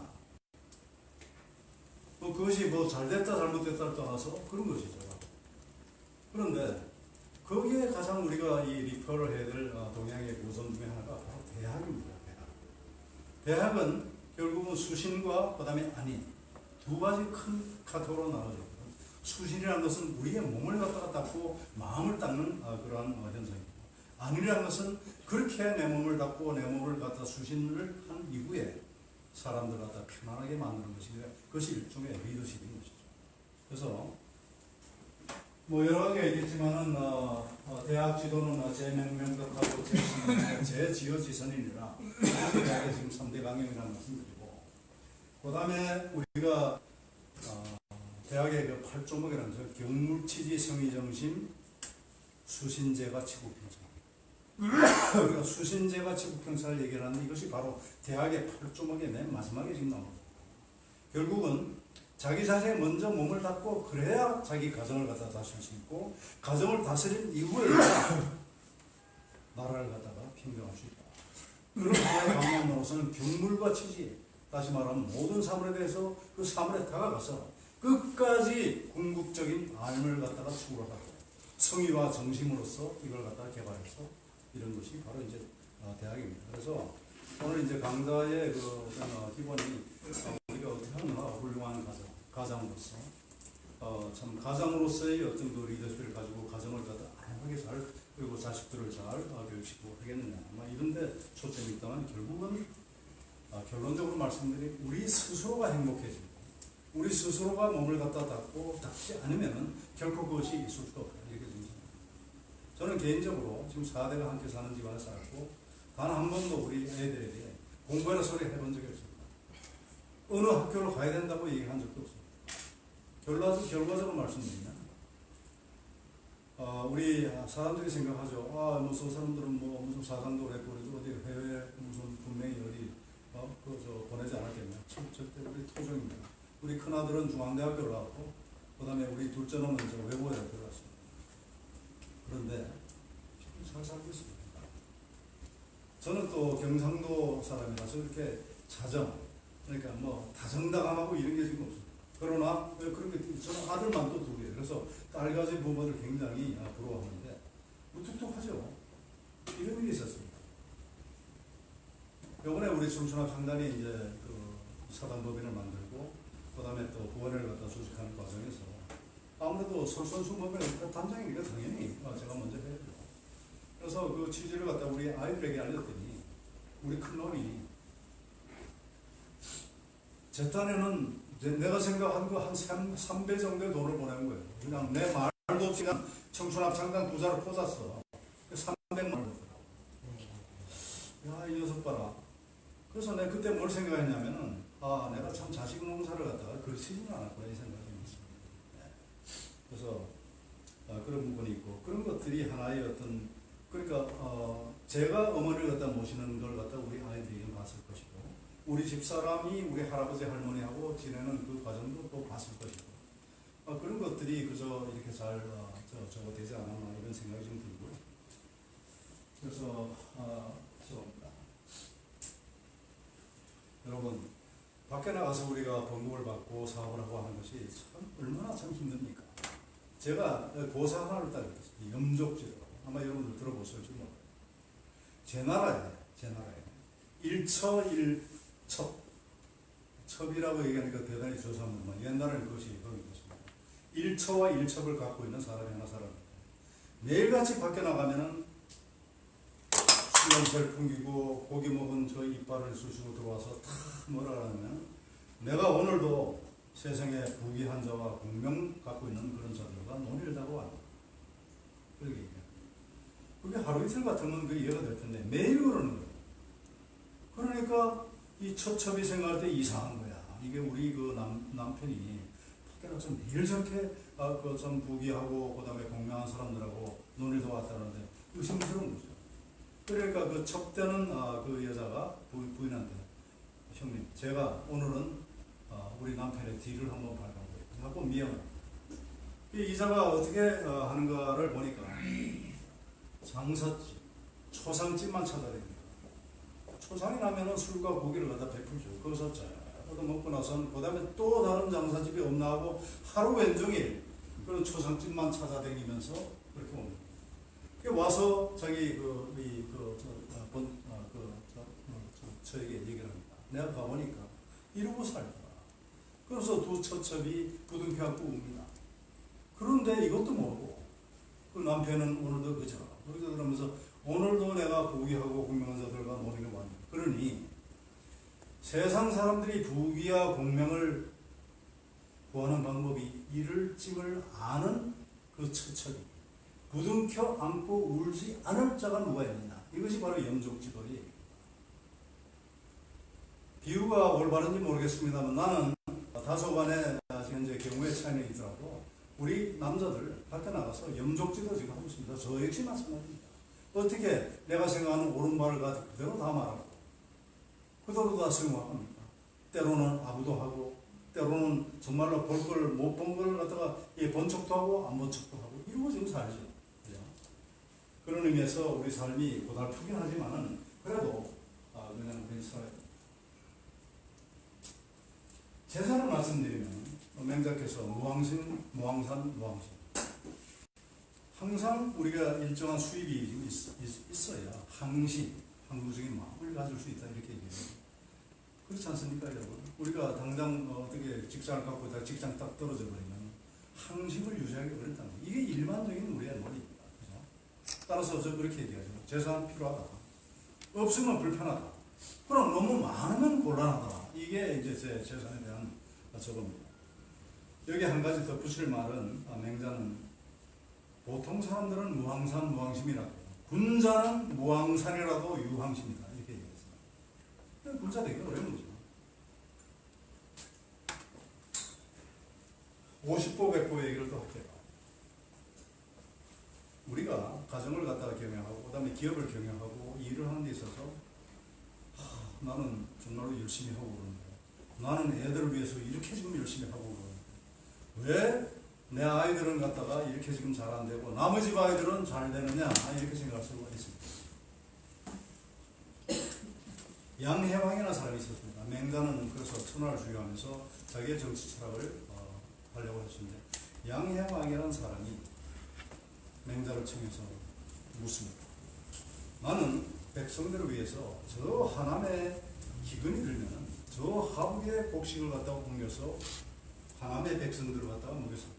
그것이 뭐 잘됐다 잘못됐다를 떠나서 그런 것이죠. 그런데 거기에 가장 우리가 이 리퍼를 해야 될 동양의 고전 중에 하나가 바로 대학입니다. 대학은 결국은 수신과 그 다음에 안인 두 가지 큰 카테고리로 나눠져 있거든요. 수신이라는 것은 우리의 몸을 갖다가 닦고 마음을 닦는 그러한 현상입니다. 안이라는 것은 그렇게 내 몸을 닦고 내 몸을 갖다 수신을 한 이후에 사람들 갖다 편안하게 만드는 그것이 일종의 리더십인 것이죠. 그래서 뭐 여러 가지가 있겠지만은 대학 지도는 제명명백하고 제지어지선이니라 대학의 지금 3대 강령이라는 말씀드리고 그 다음에 우리가 대학의 그 8조목이라는 경물치지 성의정신 수신제가 치국평창 우리가 수신제가 치국평창을 얘기를 하는데 이것이 바로 대학의 8조목의 맨 마지막에 지금 나옵니다. 결국은 자기 자신에 먼저 몸을 닫고 그래야 자기 가정을 갖다 다스릴 수 있고 가정을 다스린 이후에 나라를 갖다가 평정할 수 있다. 그런 하나의 방법으로서는 경물과 치지, 다시 말하면 모든 사물에 대해서 그 사물에 다가가서 끝까지 궁극적인 삶을 갖다가 추구하고 성의와 정심으로서 이걸 갖다가 개발해서 이런 것이 바로 이제 대학입니다. 그래서 오늘 이제 강좌의 그 기본이 우리가 어떻게 하느냐 훌륭한 가장으로서 참 가장으로서의 어떤 그 리더십을 가지고 가정을 갖다 다양하게 잘 그리고 자식들을 잘 교육시키고 하겠느냐 이런데 초점이 있다만 결국은 결론적으로 말씀드린 우리 스스로가 행복해지고 우리 스스로가 몸을 갖다 닫고 닫지 않으면은 결코 그것이 있을 수가 없다 이렇게 생각합니다. 저는 개인적으로 지금 4대가 함께 사는 집안에 살고 단 한 번도 우리 애들에게 공부해라 소리 해본 적이 없습니다. 어느 학교를 가야 된다고 얘기한 적도 없습니다. 결과적으로 말씀드리면 우리 사람들이 생각하죠. 저 사람들은 무슨 사상도 했고 그래도 어디 해외 무슨 분명히 어디 보내지 않았겠냐. 절대 우리 토종입니다. 우리 큰아들은 중앙대학교를 나왔고 그 다음에 우리 둘째는 외국어대학교를 갔습니다. 그런데 잘 살고 있습니다. 저는 또 경상도 사람이라서 이렇게 그러니까 다정다감하고 이런 게 지금 없습니다. 그러나 그렇게 저는 아들만 또 2개예요. 그래서 딸가지 부모들 굉장히 부러워하는데 무뚝뚝하죠. 이런 일이 있었습니다. 이번에 우리 춘천학 상단이 이제 그 사단법인을 만들고 그 다음에 또 부원회를 갖다 조직하는 과정에서 아무래도 솔선수범의 단장이니까 당연히 제가 먼저 해야죠. 그래서 그 취지를 갖다 우리 아이들에게 알렸더니 우리 큰놈이 제 딴에는 내가 생각한 거 한 3배 정도의 돈을 보낸 거예요. 그냥 내 말도 없이 그냥 청춘합창단 부자를 꽂았어. 300만 원. 야, 이 녀석 봐라. 그래서 내가 그때 뭘 생각했냐면은 내가 참 자식 농사를 갖다가 그렇지는 않았구나 이 생각이 있습니다. 그래서 그런 부분이 있고 그런 것들이 하나의 어떤 그러니까 제가 어머니를 갖다 모시는 걸 갖다 우리 아이들이 봤을 것이고 우리 집사람이 우리 할아버지 할머니하고 지내는 그 과정도 또 봤을 것이고 그런 것들이 그저 이렇게 잘 저거 되지 않았나 이런 생각이 좀 들고요. 그래서 여러분 밖에 나가서 우리가 봉급을 받고 사업을 하고 하는 것이 참 얼마나 참 힘듭니까? 제가 고사 하나를 딱 읽었어요. 염족지도 아마 여러분들 들어보실 줄 몰라요. 제 나라에 일처일첩 첩이라고 얘기하니까 대단히 조사합니다만 옛날에는 그것이 그런 것입니다. 일처와 일첩을 갖고 있는 사람이 하나 살았는데 매일같이 밖에 나가면은 수염새를 풍기고 고기 먹은 저 이빨을 쑤시고 들어와서 다 뭐라 하냐면 내가 오늘도 세상에 부귀한 자와 공명 갖고 있는 그런 자들과 논의를 하고 왔다. 그렇게 얘기해요. 그게 하루 이틀 같으면 그 이해가 될 텐데 매일 그러는 거예요. 그러니까 이 첩첩이 생각할 때 이상한 거야. 이게 우리 그 남편이 밖에 나가서 매일 저렇게 좀 부귀하고 그 다음에 공명한 사람들하고 논의도 왔다는데 의심스러운 거죠. 그러니까 그 첩되는 그 여자가 부인한테 형님 제가 오늘은 우리 남편의 뒤를 한번 밟은 거예요. 하고 미안해. 이 이자가 어떻게 하는가를 보니까 장사집, 초상집만 찾아다닙니다. 초상이 나면은 술과 고기를 갖다 베풀죠. 거기서 얻어 먹고 나서는 그 다음에 또 다른 장사집이 없나 하고 하루 왼종일 그런 초상집만 찾아다니면서 그렇게 옵니다. 와서 자기 저에게 얘기를 합니다. 내가 가보니까 이러고 살더라. 그래서 두 처첩이 부둥켜 안고 웁니다. 그런데 이것도 모르고 그 남편은 오늘도 그러면서 오늘도 내가 부귀하고 공명한 자들과 논의를 왔다. 그러니 세상 사람들이 부귀와 공명을 구하는 방법이 이를 아는 그 처첩이 부둥켜 안고 울지 않을 자가 누가 있느냐. 이것이 바로 염족지도의 얘기입니다. 비유가 올바른지 모르겠습니다만 나는 다소간에 현재 경우의 차이는 있더라도 우리 남자들 밖에 나가서 염족지도 지금 하고 있습니다. 저 역시 마찬가지입니다. 어떻게 내가 생각하는 옳은 말을 가지고 그대로 다 말하고 그대로 다 수용합니까? 때로는 아부도 하고 때로는 정말로 볼 걸 못 본 걸 갖다가 본 척도 하고 안 본 척도 하고 이러고 지금 살죠. 그죠? 그런 의미에서 우리 삶이 고달프긴 하지만은 그래도 그냥 우리 살아요. 제사를 말씀드리면 맹자께서 무왕신, 무왕산, 무왕신. 항상 우리가 일정한 수입이 있어야 항시, 항구적인 마음을 가질 수 있다 이렇게 얘기해요. 그렇지 않습니까, 여러분? 우리가 당장 어떻게 직장을 갖고 다 직장 딱 떨어져 버리면 항심을 유지하기 어렵다는 거예요. 이게 일반적인 우리의 논리입니다. 그죠? 따라서 저 그렇게 얘기하죠. 재산은 필요하다. 없으면 불편하다. 그럼 너무 많으면 곤란하다. 이게 이제 제 재산에 대한 저겁니다. 여기 한 가지 더 붙일 말은 맹자는 보통 사람들은 무왕산, 무왕심이라고 해요. 군자는 무왕산이라도 유황심이다. 이렇게 얘기했어요. 군자 되기 어려운 거죠. 50보, 100보 얘기를 또 할게요. 우리가 가정을 갖다가 경영하고, 그 다음에 기업을 경영하고, 일을 하는 데 있어서, 나는 정말로 열심히 하고 그러는데, 나는 애들을 위해서 이렇게 지금 열심히 하고 그러는데, 왜 내 아이들은 갖다가 이렇게 지금 잘 안 되고, 나머지 아이들은 잘 되느냐, 이렇게 생각할 수가 있습니다. 양해왕이라는 사람이 있었습니다. 맹자는 그래서 천하를 주유하면서 자기의 정치 철학을 하려고 했는데, 양해왕이라는 사람이 맹자를 청해서 묻습니다. 나는 백성들을 위해서 저 하남에 기근이 들면 저 하북의 곡식을 갖다가 옮겨서 하남의 백성들을 갖다가 먹였습니다.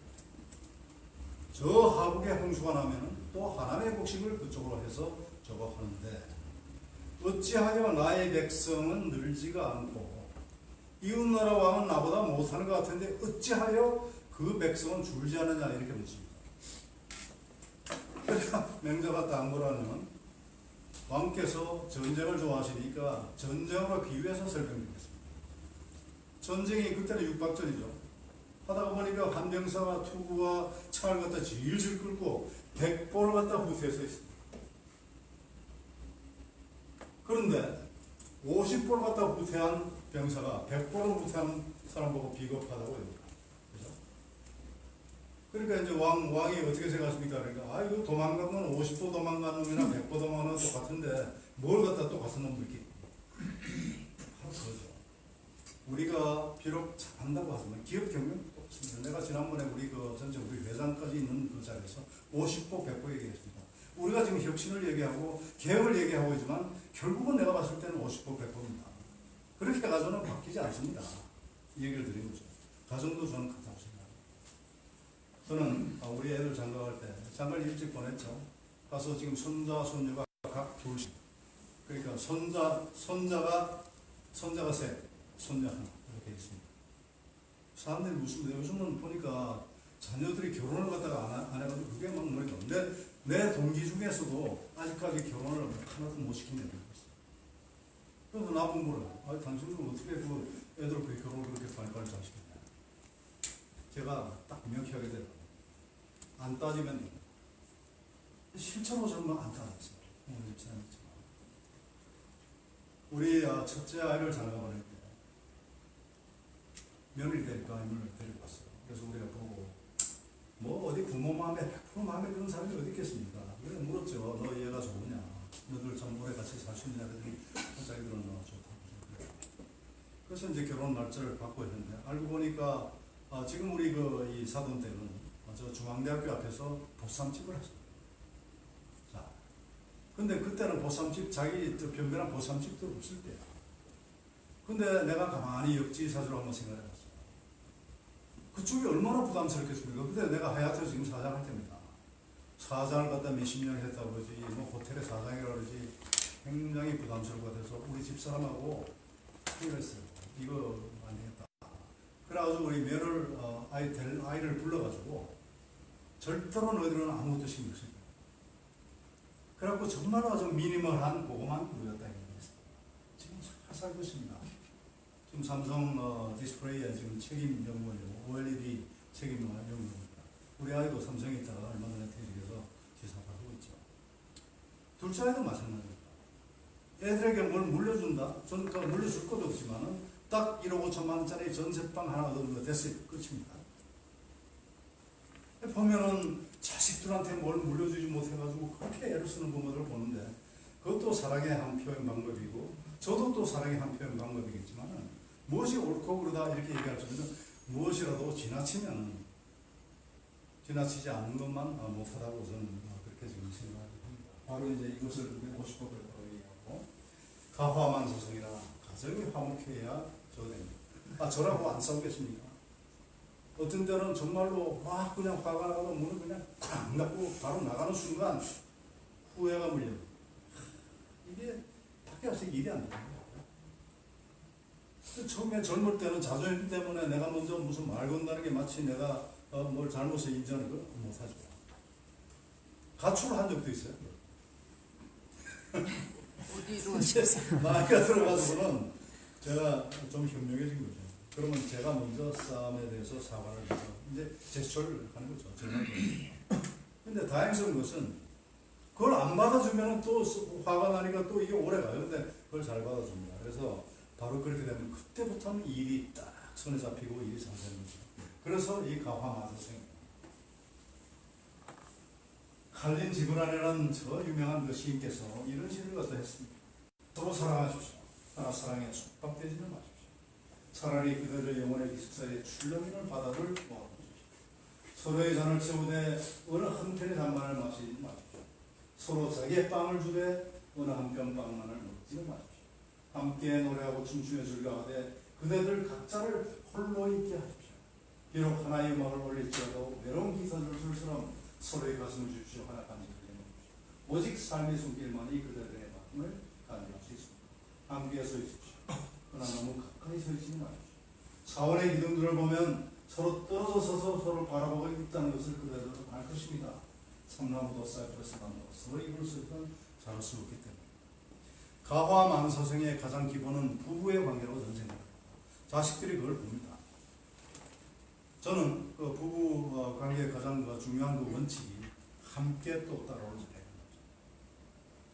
저 하북의 홍수가 나면 또 하남의 곡식을 그쪽으로 해서 저거 하는데, 어찌하여 나의 백성은 늘지가 않고 이웃나라 왕은 나보다 못하는 것 같은데 어찌하여 그 백성은 줄지 않느냐 이렇게 묻습니다. 그러니까 맹자가 딱 뭐라면, 왕께서 전쟁을 좋아하시니까 전쟁으로 비유해서 설명드리겠습니다. 전쟁이 그때는 육박전이죠. 하다가 보니까 한 병사가 투구와 창을 갖다 질질 끌고 100보를 갖다 후퇴해서 있습니다. 그런데 50보를 갖다 후퇴한 병사가 100보를 후퇴한 사람 보고 비겁하다고 합니다. 그죠? 그러니까 이제 왕이 어떻게 생각하십니까? 그러니까, 이거 도망간 건 50보 도망간 놈이나 100보 도망간 놈 똑같은데, 뭘 갖다 똑같은 놈들끼리. 바로 그거죠. 우리가 비록 잘한다고 하지만 기업 경영도 없습니다. 내가 지난번에 우리 전체 우리 회장까지 있는 그 자리에서 50보, 100보 얘기했습니다. 우리가 지금 혁신을 얘기하고 개혁을 얘기하고 있지만 결국은 내가 봤을 때는 50보, 100보입니다. 그렇게 가서는 바뀌지 않습니다. 이 얘기를 드리는 거죠. 가정도 저는 그렇다고 생각합니다. 저는 우리 애들 장가갈 때 장가를 일찍 보냈죠. 가서 지금 손자, 손녀가 각 둘씩. 그러니까 손자가 셋, 손녀 하나 이렇게 있습니다. 사람들이 묻습니다. 요즘은 보니까 자녀들이 결혼을 갖다가 안 해가지고 그게 막 놀이가. 내 동기 중에서도 아직까지 결혼을 하나도 못 시킨 애들이 있어요. 그래서 나보고 물어요. 당신들은 어떻게 그 애들 그 결혼을 그렇게 빨리빨리 잘 시켰냐. 제가 딱 명쾌하게 돼요. 안 따지면 실제로 정말 안 따졌어요. 우리 첫째 아이를 장가 보낼 때 며느리 데리고 아이를 데리고 왔어요. 그래서 우리가 보고, 뭐 어디 부모 마음에 100% 마음에 드는 사람이 어디 있겠습니까? 그래서 물었죠. 너 얘가 좋으냐? 너들 참 오래 같이 살 수 있냐? 그랬더니 자기들은 좋다고. 그래서 이제 결혼 날짜를 받고 있는데, 알고 보니까 지금 우리 이 사돈댁은 저 중앙대학교 앞에서 보쌈집을 했어요. 자, 근데 그때는 보쌈집, 자기 변변한 보쌈집도 없을 때야. 근데 내가 가만히 역지사지로 한번 생각해 봤어요. 그쪽이 얼마나 부담스럽겠습니까? 근데 내가 하얏트 지금 사장할 때입니다. 사장을 갖다 몇십 년 했다 그러지, 뭐 호텔의 사장이라 그러지, 굉장히 부담스러울 것 같아서 우리 집사람하고 그랬어요. 이거 안 되겠다. 그래가지고 우리 며느를, 아이를 불러가지고 절대로 너희들은 아무것도 신경 쓰지 마. 그래갖고 정말로 아주 미니멀한 그거만 구였다 이거였어요. 지금 잘 살고 있습니다. 지금 삼성 디스플레이에 지금 책임 연구원이고 OLED 책임 연구원입니다. 우리 아이도 삼성에 있다가 얼마 전에 퇴직해서 지사를 하고 있죠. 둘째 아이도 마찬가지입니다. 애들에게 뭘 물려준다? 저는 물려줄 것도 없지만은 딱 1억 5천만 원짜리 전세방 하나 얻으면 됐어요. 끝입니다. 보면은 자식들한테 뭘 물려주지 못해가지고 그렇게 애를 쓰는 부모들을 보는데, 그것도 사랑의 한 표현 방법이고, 저도 또 사랑의 한 표현 방법이겠지만, 무엇이 옳고 그르다 이렇게 얘기할 수 있는, 무엇이라도 지나치지 않는 것만 못하다고 저는 그렇게 지금 생각합니다. 바로 이제 이것을 우리 50법을 바로 얘기하고, 가화만소성이라 가정이 화목해야 저됩니다. 저라고 안 싸우겠습니까? 어떤 때는 정말로 막 그냥 화가 나고 문을 그냥 쾅 닫고 바로 나가는 순간 후회가 물려. 이게 밖에 가서 일이 안 됩니다. 처음에 젊을 때는 자존심 때문에 내가 먼저 무슨 말 건다는 게 마치 내가 뭘 잘못을 인정하는 걸 못하죠. 가출을 한 적도 있어요. 어디로 하셨어요? 나이가 들어가지고는 제가 좀 현명해진 거죠. 그러면 제가 먼저 싸움에 대해서 사과를 해서 이제 제스처를 하는 거죠. 근데 다행스러운 것은 그걸 안 받아주면 또 화가 나니까 또 이게 오래 가요. 근데 그걸 잘 받아줍니다. 그래서 바로 그렇게 되면 그때부터는 일이 딱 손에 잡히고 일이 잘 되는 거죠. 그래서 이 가화마서생 칼린 지브란이라는 저 유명한 그 시인께서 이런 시를 갖다 했습니다. 서로 사랑하십시오. 하나 사랑에 속박되지는 마십시오. 차라리 그들의 영혼의 기숙사에 출렁이는 바다를 모아주십시오. 서로의 잔을 채우되 어느 한편의 잔만을 마시지 마십시오. 서로 자기의 빵을 주되 어느 한편 빵만을 먹지는 마십시오. 함께 노래하고 춤추며 즐거워하되 그대들 각자를 홀로 있게 하십시오. 비록 하나의 음악을 올릴지라도 외로운 기사들처럼 서로의 가슴을 주십시오. 하나 간직을 해놓으십시오. 오직 삶의 손길만이 그대들의 마음을 간직할 수 있습니다. 함께 서 있십시오. 그러나 너무 가까이 서 있지는 마십시오. 사원의 기둥들을 보면 서로 떨어져 서서 서로 바라보고 있다는 것을 그대들은 알 것입니다. 참나무도 사이프러스 나무도 서로 입을 쓰면 자랄 수 없기 때문에. 가화만서성의 가장 기본은 부부의 관계라고 저는 생각합니다. 자식들이 그걸 봅니다. 저는 그 부부 관계의 가장 중요한 그 원칙이 함께 또 따라오는 거죠.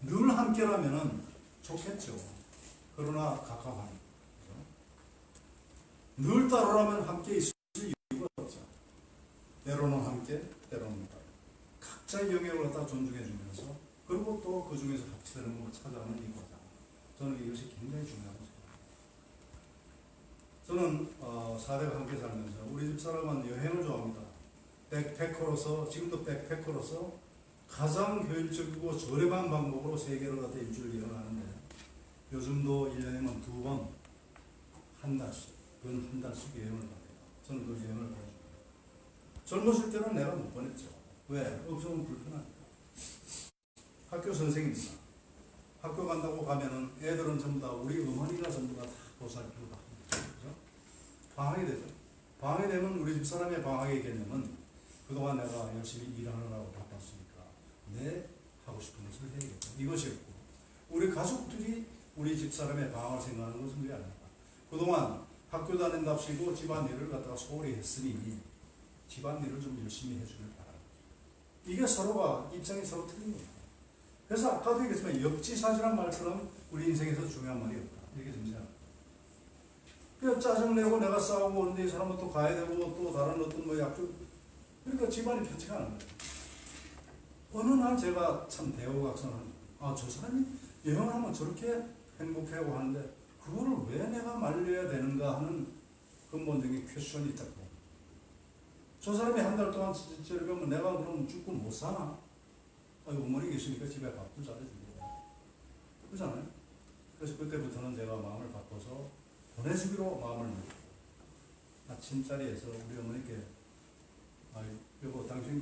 늘 함께라면은 좋겠죠. 그러나 가까워하는 거죠. 늘 따라오라면 함께 있을 이유가 없죠. 때로는 함께, 때로는 따로. 각자의 영역을 갖다 존중해주면서, 그리고 또 그 중에서 같이 되는 걸 찾아가는 이거죠. 저는 이것이 굉장히 중요하다고 생각합니다. 저는 사대가 함께 살면서 우리 집 사람은 여행을 좋아합니다. 백패커로서, 지금도 백패커로서 가장 효율적이고 저렴한 방법으로 세계를 갖다 일주일 여행을 하는데, 요즘도 1년이면 2번, 한 달씩, 그건 한 달씩 여행을 갑니다. 저는 그 여행을 보내줍니다. 젊었을 때는 내가 못 보냈죠. 왜? 없으면 불편하니까. 학교 선생입니다. 학교 간다고 가면은 애들은 전부 다 우리 어머니가 전부 다 보살피고 다 합니다. 방학이 되죠. 방학이 되면 우리 집 사람의 방학의 개념은 그동안 내가 열심히 일하느라고 바빴으니까 내 하고 싶은 것을 해야겠다. 이것이었고, 우리 가족들이 우리 집 사람의 방학을 생각하는 것은 그게 아닙니다. 그동안 학교 다닌답시고 집안일을 갖다가 소홀히 했으니 집안일을 좀 열심히 해주길 바랍니다. 이게 서로가 입장이 서로 틀린 겁니다. 그래서 아까도 얘기했지만 역지사지란 말처럼 우리 인생에서 중요한 말이 없다. 이렇게 생각합니다. 그래서 짜증내고 내가 싸우고 오는데 이 사람은 또 가야 되고 또 다른 어떤 뭐 약속, 그러니까 집안이 편치가 않은 거예요. 어느 날 제가 참 대호각성을 합니다. 저 사람이 여행을 하면 저렇게 행복해하고 하는데 그거를 왜 내가 말려야 되는가 하는 근본적인 퀘스천이 있다고. 저 사람이 한 달 동안 저렇게 하면 내가 그럼 죽고 못 사나? 어머니 계시니까 집에 밥도 잘해주고 그러잖아요. 그래서 그때부터는 제가 마음을 바꿔서 보내주기로 마음을 먹고, 아침자리에서 우리 어머니께 여보 당신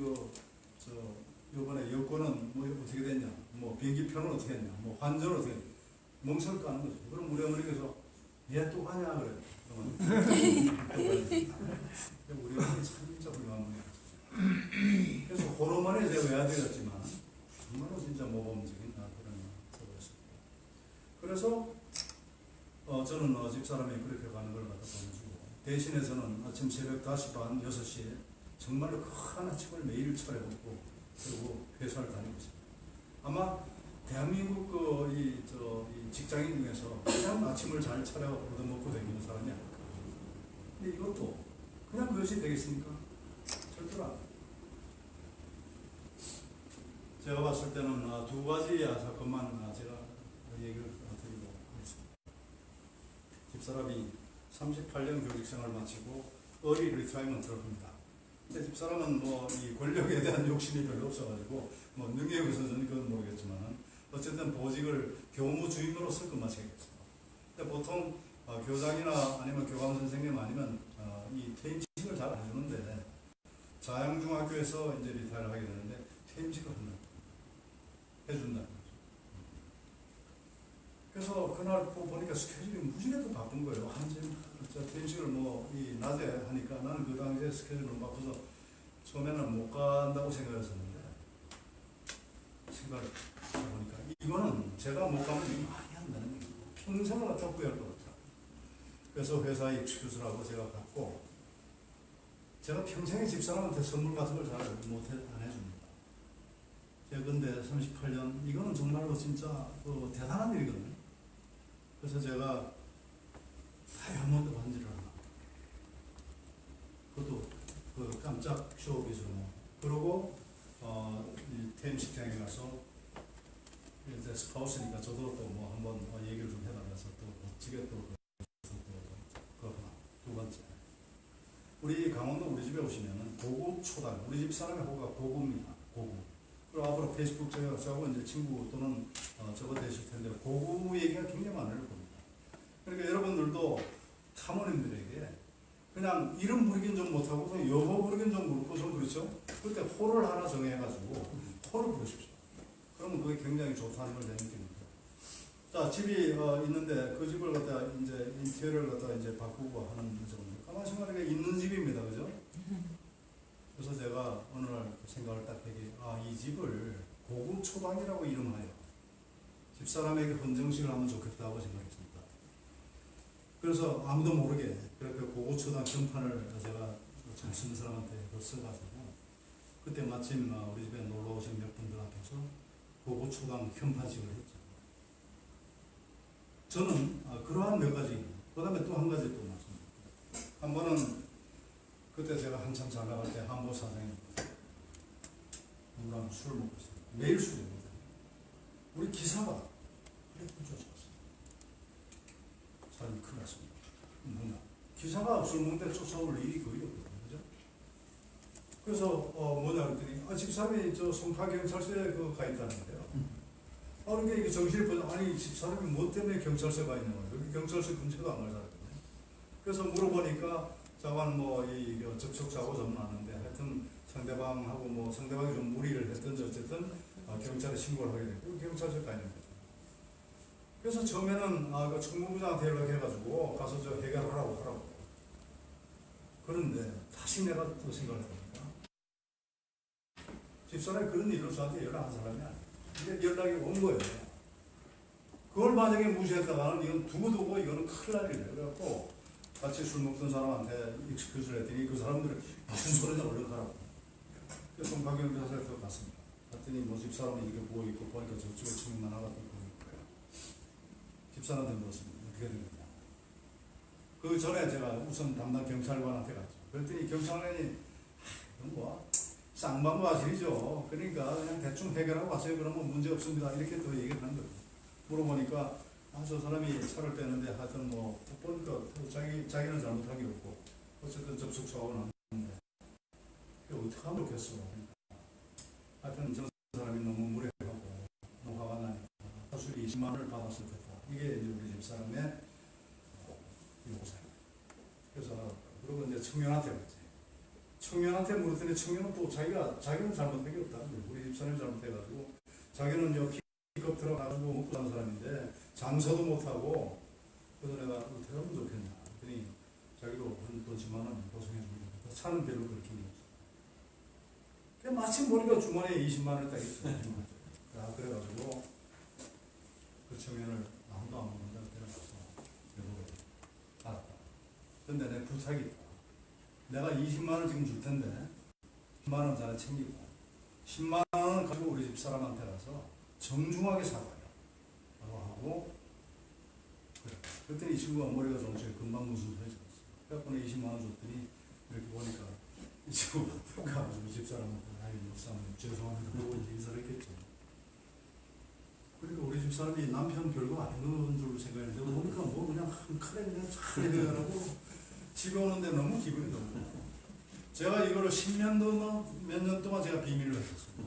요번에 여권은 뭐 어떻게 됐냐, 뭐 비행기표는 어떻게 했냐, 뭐 환전은 어떻게 했냐, 멍청을 까는 거죠. 그럼 우리 어머니께서 얘 또 가냐 그래요. 우리 어머니 진짜 훌륭한 분이에요. 그래서 호르몬에 제가 외아들이었지만 정말로 진짜 모범적인 그런 서로였습니다. 그래서 저는 집사람이 그렇게 가는 걸 갖다 보내주고, 대신에서는 아침 새벽 5시 반, 6시에 정말로 큰 아침을 매일 차려먹고 그리고 회사를 다니고 있습니다. 아마 대한민국 이 직장인 중에서 그냥 아침을 잘 차려 얻어먹고 다니는 사람이 아닐까. 근데 이것도 그냥 그것이 되겠습니까? 절대로 안 돼요. 제가 봤을 때는 두 가지 사건만 제가 얘기를 드리고 하겠습니다. 집사람이 38년 교직생활을 마치고 어리 리타이먼트를 합니다. 근데 집사람은 뭐 이 권력에 대한 욕심이 별로 없어가지고 뭐 능력에 있어서 저는 그건 모르겠지만 어쨌든 보직을 교무 주임으로 쓸 것만 생겼어요. 근데 보통 교장이나 아니면 교감 선생님 아니면 이 퇴임식을 잘 안 해주는데 자양중학교에서 이제 리타이를 하게 되는데 퇴임식을 해준다는 거죠. 그래서 그날 보니까 스케줄이 무지개도 바쁜 거예요. 퇴임식을 이 낮에 하니까 나는 그 당시에 스케줄이 너무 바빠서 처음에는 못 간다고 생각했었는데 생각을 해보니까 이거는 제가 못 가면 이게 말이 안 되는 얘기고 평생을 갖다 후회할 것 같아요. 그래서 회사에 익스큐즈라고 제가 받고 제가 평생에 집사람한테 선물 같은 걸 잘 안 해줍니다. 제가 근데 38년 이거는 정말로 진짜 대단한 일이거든요. 그래서 제가 다이아몬드 반지를 하나 그것도 깜짝 쇼비즈로 그러고 퇴임식장에 가서 이제 스파우스니까 저도 또 뭐 한번 얘기를 좀 해달라서 또 멋지게 또 두 번째 우리 강원도 우리 집에 오시면은 고급 초당 우리 집 사람의 호가 고급입니다. 고급. 그리고 앞으로 페이스북 저하고 이제 친구 또는 저거 되실 텐데 고급 얘기가 굉장히 많을 겁니다. 그러니까 여러분들도 사모님들에게 그냥 이름 부르긴 좀 못하고 여보 부르긴 좀 그렇고 좀 그렇죠. 그때 호를 하나 정해가지고 호를 부르십시오. 그러면 그게 굉장히 좋다는 걸 느낍니다. 자, 집이 있는데 그 집을 갖다 이제 인테리어를 갖다 이제 바꾸고 하는 점은 가만히 생각하니까 있는 집입니다, 그죠? 그래서 제가 어느 날 생각을 딱 하게 이 집을 고급 초당이라고 이름하여 집사람에게 헌정식을 하면 좋겠다고 생각했습니다. 그래서 아무도 모르게 그렇게 고급 초당 경판을 제가 잘 쓰는 사람한테 써가지고 그때 마침 우리 집에 놀러 오신 몇 분들 앞에서 고급 초당 현판식을 했죠. 저는 그러한 몇 가지, 그 다음에 또 한 가지 또 말씀드릴게요. 한 번은 그때 제가 한참 잘 나갈 때 한보 사장입니다. 누구랑 술을 먹고 있어요. 매일 술입니다. 우리 기사가 그랬던 쫓아왔어요. 사람이 큰일 났습니다. 뭐냐. 기사가 술 먹는데 쫓아올 일이 거의 없거든요. 그죠? 그래서 뭐냐 그랬더니 집사람이 저 송파경찰서에 가 있다는데요. 그러니까 이게 정신을 보자. 아니 집사람이 뭐 때문에 경찰서에 가 있는 거예요. 여기 경찰서 근처도 안 갈 사람이거든요. 그래서 물어보니까 자관 이 접촉사고 좀 났는데 하여튼 상대방하고 상대방이 좀 무리를 했든지 어쨌든 경찰에 신고를 하게 됐고 경찰서에 가 있는 거죠. 그래서 처음에는 그 총무부장한테 연락해가지고 가서 저 해결하라고. 그런데 다시 내가 또 생각을 해보니까 집사람이 그런 일로 저한테 연락한 사람이 아니에요. 이게 연락이 온 거예요. 그걸 만약에 무시했다가는 이건 두고두고 이거는 큰일 날 일이에요. 그래갖고 같이 술 먹던 사람한테 익스큐즈를 했더니 그 사람들이 무슨 소리냐 얼른 가라고. 그래서 송파경찰서에 갔습니다. 갔더니 집사람이 이렇게 보이고 보니까 저쪽에 증명 하나가 있고 거예요. 집사람한테 물었습니다. 어떻게 된 거냐. 그 전에 제가 우선 담당 경찰관한테 갔죠. 그랬더니 경찰관이 쌍방구 아시죠? 그러니까 그냥 대충 해결하고 가세요. 그러면 문제 없습니다. 이렇게 또 얘기를 하는 거예요. 물어보니까 저 사람이 차를 뺐는데 하여튼 보니까 자기는 잘못한 게 없고 어쨌든 접촉사고는 났는데 어떻게 하면 좋겠어. 그러니까 하여튼 저 사람이 너무 무례하고 너무 화가 나니까 사수리 20만 원을 받았을 테다. 이게 이제 우리 집사람의 요구사항이에요. 그래서 그리고 이제 청년한테 갔지. 청년한테 물었더니 청년은 또 자기는 잘못한 게 없다. 우리 집사람이 잘못해가지고 자기는 픽업 들어가지고 먹고 사는 사람인데 장사도 못하고 그래서 내가 어떻게 하면 좋겠냐. 그랬더니 자기도 돈 10만 원 보상해줍니다. 차는 별로 그렇게 없어. 마침 보니까 주머니에 20만 원을 딱 있어요. 그래가지고 그 청년을 아무도 안 먹는다. 그래가서 여보가 알았다. 근데 내 부탁이 있다. 내가 20만 원 지금 줄 텐데 10만 원 전에 챙기고 10만 원은 가지고 우리 집 사람한테 가서 정중하게 사과해요. 하고 그래. 그랬더니 이 친구가 머리가 좋으니까 금방 무슨 소리 쳤어. 그래갖고 20만 원 줬더니 이렇게 보니까 이 친구가 푹 가가지고 집사람한테 아이 목사님 죄송합니다 그러고 이제 인사를 했겠죠. 그러니까 우리 집사람이 남편 별거 아닌 줄 생각했는데 보니까 뭐 그냥 한 칼에 그냥 잘 해결하고 집에 오는데 너무 기분이 좋고 제가 이거를 10년도 몇 년 동안 제가 비밀을 했었어요.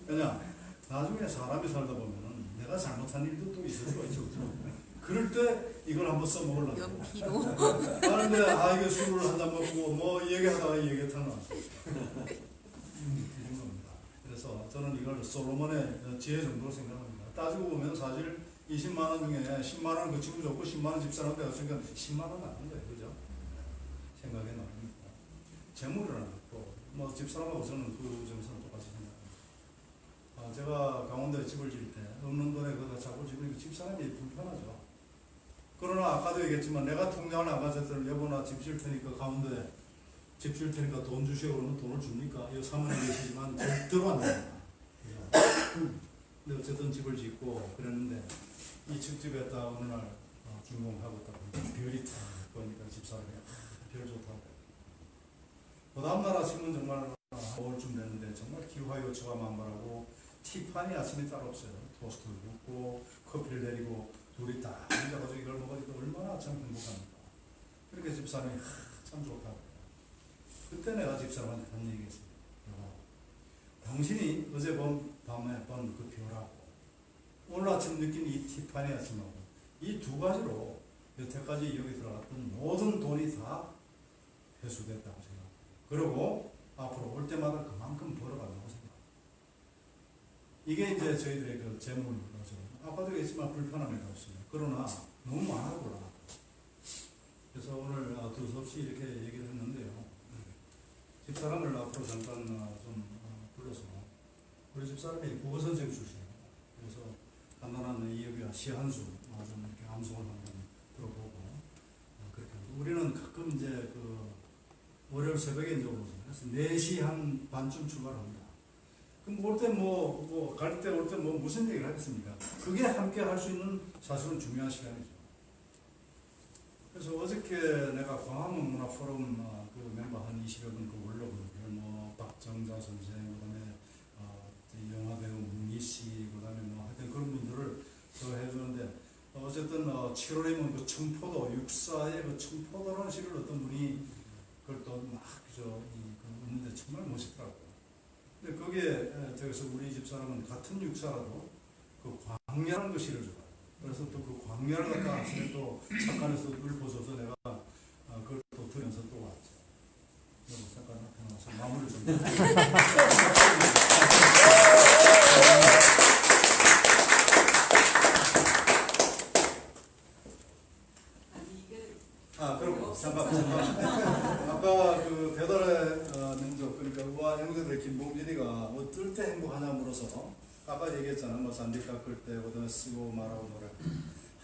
왜냐 나중에 사람이 살다 보면은 내가 잘못한 일도 또 있을 수가 있죠. 그럴 때 이걸 한번 써먹으려고. 연피로. 하는데 이거 술을 한잔 먹고 뭐 얘기하다가 얘기했다 나왔어요. 이 정도입니다. 그래서 저는 이걸 솔로몬의 지혜 정도로 생각합니다. 따지고 보면 사실 20만 원 중에 10만 원 그 친구 줬고 10만 원 집사람한테 갔으니까 10만 원 남는 거예요. 그죠? 생각에 나옵니다. 재물이라는 것도 뭐 집사람하고 저는 그 점에서는 똑같이 생각합니다. 제가 강원도에 집을 지을 때 없는 돈에 그거 자꾸 지으니까 집사람이 불편하죠. 그러나 아까도 얘기했지만 내가 통장을 안 가졌더니 여보 나 집 지을 테니까 강원도에 집 지을 테니까 돈 주시오 그러면 돈을 줍니까? 이거 사모님 계시지만 절대로 안 됩니다. 근데 어쨌든 집을 짓고 그랬는데 이 집집에 딱 어느 날 준공하고 딱 별이 탁 보니까 집사람이 별 좋다고. 그 다음날 아침은 정말 5월쯤 됐는데 정말 기후와 요처가 만발하고 티파니 아침이 따로 없어요. 토스트를 굽고 커피를 내리고 둘이 딱 앉아가지고 이걸 먹으니까 얼마나 참 행복합니까. 그렇게 집사람이 참 좋다고. 그때 내가 집사람한테 한 얘기 했어요. 당신이 어제 밤에 본 그 별하고 오늘 아침 느낀 이 티파니 아침하고 이 두 가지로 여태까지 여기 들어갔던 모든 돈이 다 회수됐다고 생각합니다. 그리고 앞으로 올 때마다 그만큼 벌어가려고 생각합니다. 이게 이제 저희들의 그 재물이죠. 아까도 얘기했지만 불편함이 없습니다. 그러나 너무 많아보라. 그래서 오늘 두서없이 이렇게 얘기를 했는데요. 집사람을 앞으로 잠깐 좀 불러서 우리 집사람이 국어선생 출신이에요. 그래서 간단한 이야기와 시 한 수 좀 이렇게 암송을 한번 들어보고 그렇게 하고 우리는 가끔 이제 그 월요일 새벽에 이제 오거든요. 그래서 4시 한 반쯤 출발합니다. 그럼 올 때 갈 때 올 때 무슨 얘기를 하겠습니까? 그게 함께 할 수 있는 사실은 중요한 시간이죠. 그래서 어저께 내가 광화문 문화 포럼 그 멤버 한 20여 분 그 원로분들 박정자 선생 그다음에 영화 배우 문희 씨 그다음에 하여튼 그런 분들을 저 해주는데 어쨌든 7월이면 그 청포도 육사의 그 청포도라는 시를 어떤 분이 그걸 또막 읽는데 정말 멋있더라고요. 근데 거기에 저기서 우리 집사람은 같은 육사라도 그 광야라는 그 시를 좋아해요. 그래서 또 그 광야를 갖다 아침에 또 잠깐에서 읊어줘서 내가 그걸 또 들으면서 또 왔죠. 잠깐 앞에 나와서 마무리 좀. 그럼 잠깐. 아까 그 배달의 민족 그러니까 우아 형제들의 김봉진이가 어떨 때 행복하냐 물어서 아까 얘기했잖아. 잔디 깎을 때 그다음에 쓰고 말하고 노래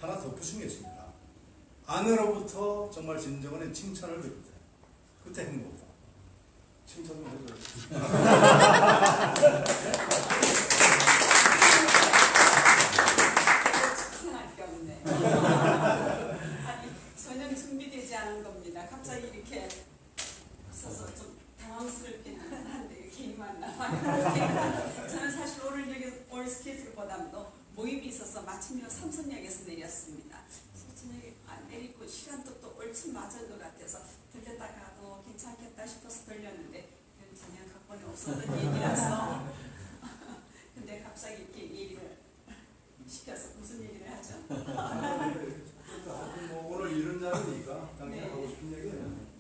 하나 덧붙인 게 있습니다. 아내로부터 정말 진정한 칭찬을 들을 때 그때 행복하다. 칭찬 좀 해줘요. 칭찬할 게 없네. 아니 전혀 준비되지 않은 겁니다. 갑자기 이렇게 서서 좀 당황스럽긴 한데 괜히 만나봐요. 저는 사실 오늘 여기 올 스케줄보다도 모임이 있어서 마침 삼성역에서 내렸습니다. 저녁에 안 내리고 시간도 또 얼추 맞은 것 같아서 들렸다 가도 괜찮겠다 싶어서 들렸는데 전혀 각본에 없었던 얘기라서 근데 갑자기 이렇게 얘기를 시켜서 무슨 얘기를 하죠? 오늘 이런 자리니까 당연히 네. 하고 싶은 얘기예요.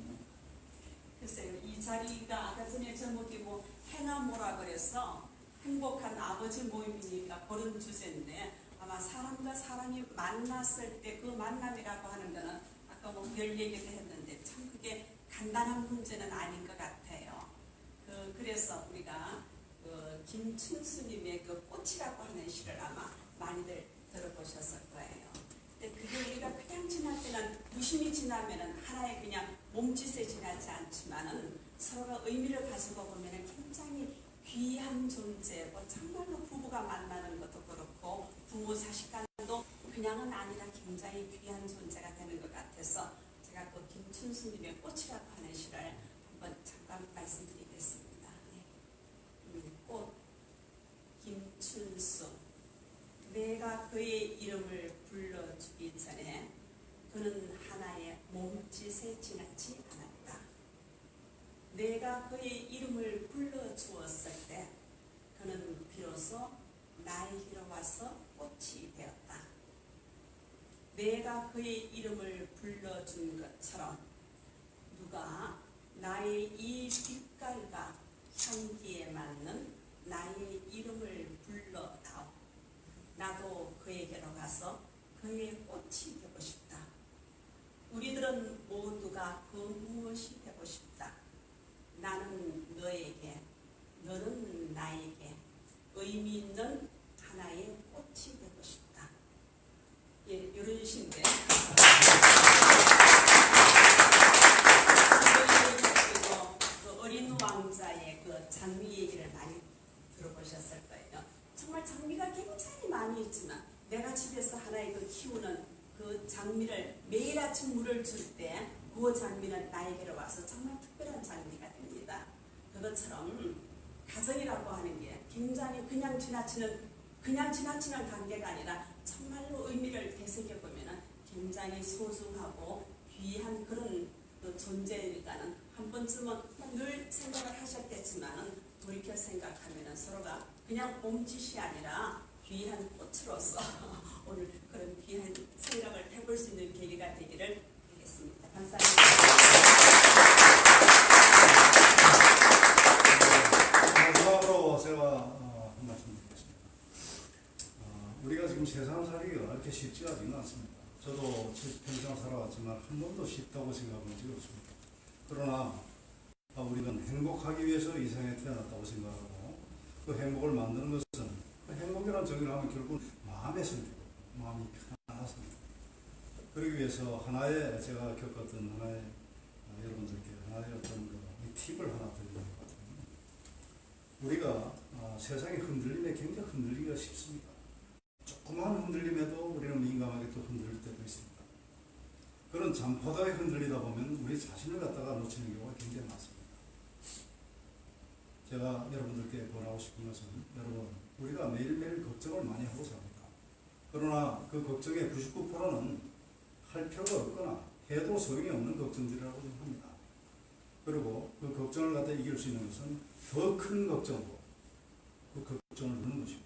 글쎄요, 이 자리가 아까 전에 제목이 해나모라 그래서 행복한 아버지 모임이니까 그런 주제인데 아마 사람과 사람이 만났을 때 그 만남이라고 하는 거는 아까 별 얘기도 했는데 참 그게 간단한 문제는 아닌 것 같아요. 그래서 우리가 김춘수님의 그 꽃이라고 하는 시를 아마 많이들 들어보셨을 거예요. 근데 그게 우리가 그냥 지날 때는 무심히 지나면은 하나의 그냥 몸짓에 지나지 않지만은 서로가 의미를 가지고 보면은 굉장히 귀한 존재고 정말로 부부가 만나는 것도 그렇고 부모 자식 간도 그냥은 아니라 굉장히 귀한 존재가 되는 것 같아서 제가 그 김춘수님의 꽃이라고 하는 시를 한번 잠깐 말씀드리겠습니다. 네. 꽃 김춘수. 내가 그의 이름을 불러주기 전에 그는 하나의 몸짓에 지나지 않았다. 내가 그의 이름을 불러주었을 때 그는 비로소 나에게로 와서 꽃이 되었다. 내가 그의 이름을 불러준 것처럼 누가 나의 이 빛깔과 향기에 맞는 나의 이름을 불러다오. 나도 그에게로 가서 그의 꽃이 되고 싶다. 우리들은 모두가 그 무엇이 되고 싶다. 나는 너에게, 너는 나에게 의미 있는 하나의 꽃이 되고 싶다. 예, 이런 시인데 그 어린 왕자의 그 장미 얘기를 많이 들어보셨을 거예요. 정말 장미가 굉장히 많이 있지만 내가 집에서 하나의 그 키우는 그 장미를 매일 아침 물을 줄 때 그 장미는 나에게로 와서 정말 특별한 장미가 됩니다. 그것처럼 가정이라고 하는 게 굉장히 그냥 지나치는 관계가 아니라 정말로 의미를 되새겨 보면은 굉장히 소중하고 귀한 그런 그 존재니까는 한 번쯤은 늘 생각을 하셨겠지만은 돌이켜 생각하면은 서로가 그냥 몸짓이 아니라 귀한 꽃으로서 오늘 그런 귀한 생각을 해볼 수 있는 계기가 되기를 바라겠습니다. 감사합니다. 마지막으로 제가 한 말씀 드리겠습니다. 우리가 지금 세상 살기가 그렇게 쉽지가 않습니다. 저도 평생 살아왔지만 한 번도 쉽다고 생각한 적이 없습니다. 그러나 우리는 행복하기 위해서 이 세상에 태어났다고 생각하고 그 행복을 만드는 것은 행복이라는 정의를 하면 결국 마음의 성격, 마음이 편안하습니다. 그러기 위해서 하나의 제가 겪었던 하나의 여러분들께 하나의 어떤 그 팁을 하나 드리는 것 같아요. 우리가 세상의 흔들림에 굉장히 흔들리기가 쉽습니다. 조그마한 흔들림에도 우리는 민감하게 또 흔들릴 때도 있습니다. 그런 잠포도에 흔들리다 보면 우리 자신을 갖다가 놓치는 경우가 굉장히 많습니다. 제가 여러분들께 권하고 싶은 것은 여러분 우리가 매일매일 걱정을 많이 하고 삽니다. 그러나 그 걱정의 99%는 할 필요가 없거나 해도 소용이 없는 걱정들이라고 합니다. 그리고 그 걱정을 갖다 이길 수 있는 것은 더 큰 걱정으로 그 걱정을 넣는 것입니다.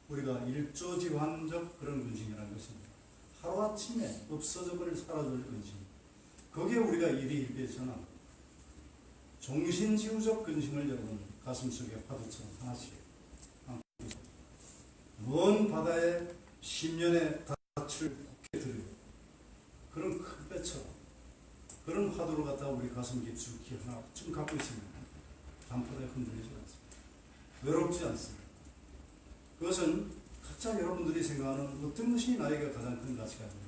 우리가 일조지환적 그런 근심이라는 것입니다. 하루아침에 없어져 버릴 사라질 근심. 거기에 우리가 일이 일비해서는 종신지우적 근심을 여러분 가슴속에 파도처럼 하나씩 안고 먼 바다에 10년의 닻을 굳게 들여 그런 큰 배처럼 그런 파도를 갖다가 우리 가슴 깊숙이 하나쯤 갖고 있으면 잠포도에 흔들리지 않습니다. 외롭지 않습니다. 그것은 각자 여러분들이 생각하는 어떤 것이 나에게 가장 큰 가치가 있느냐.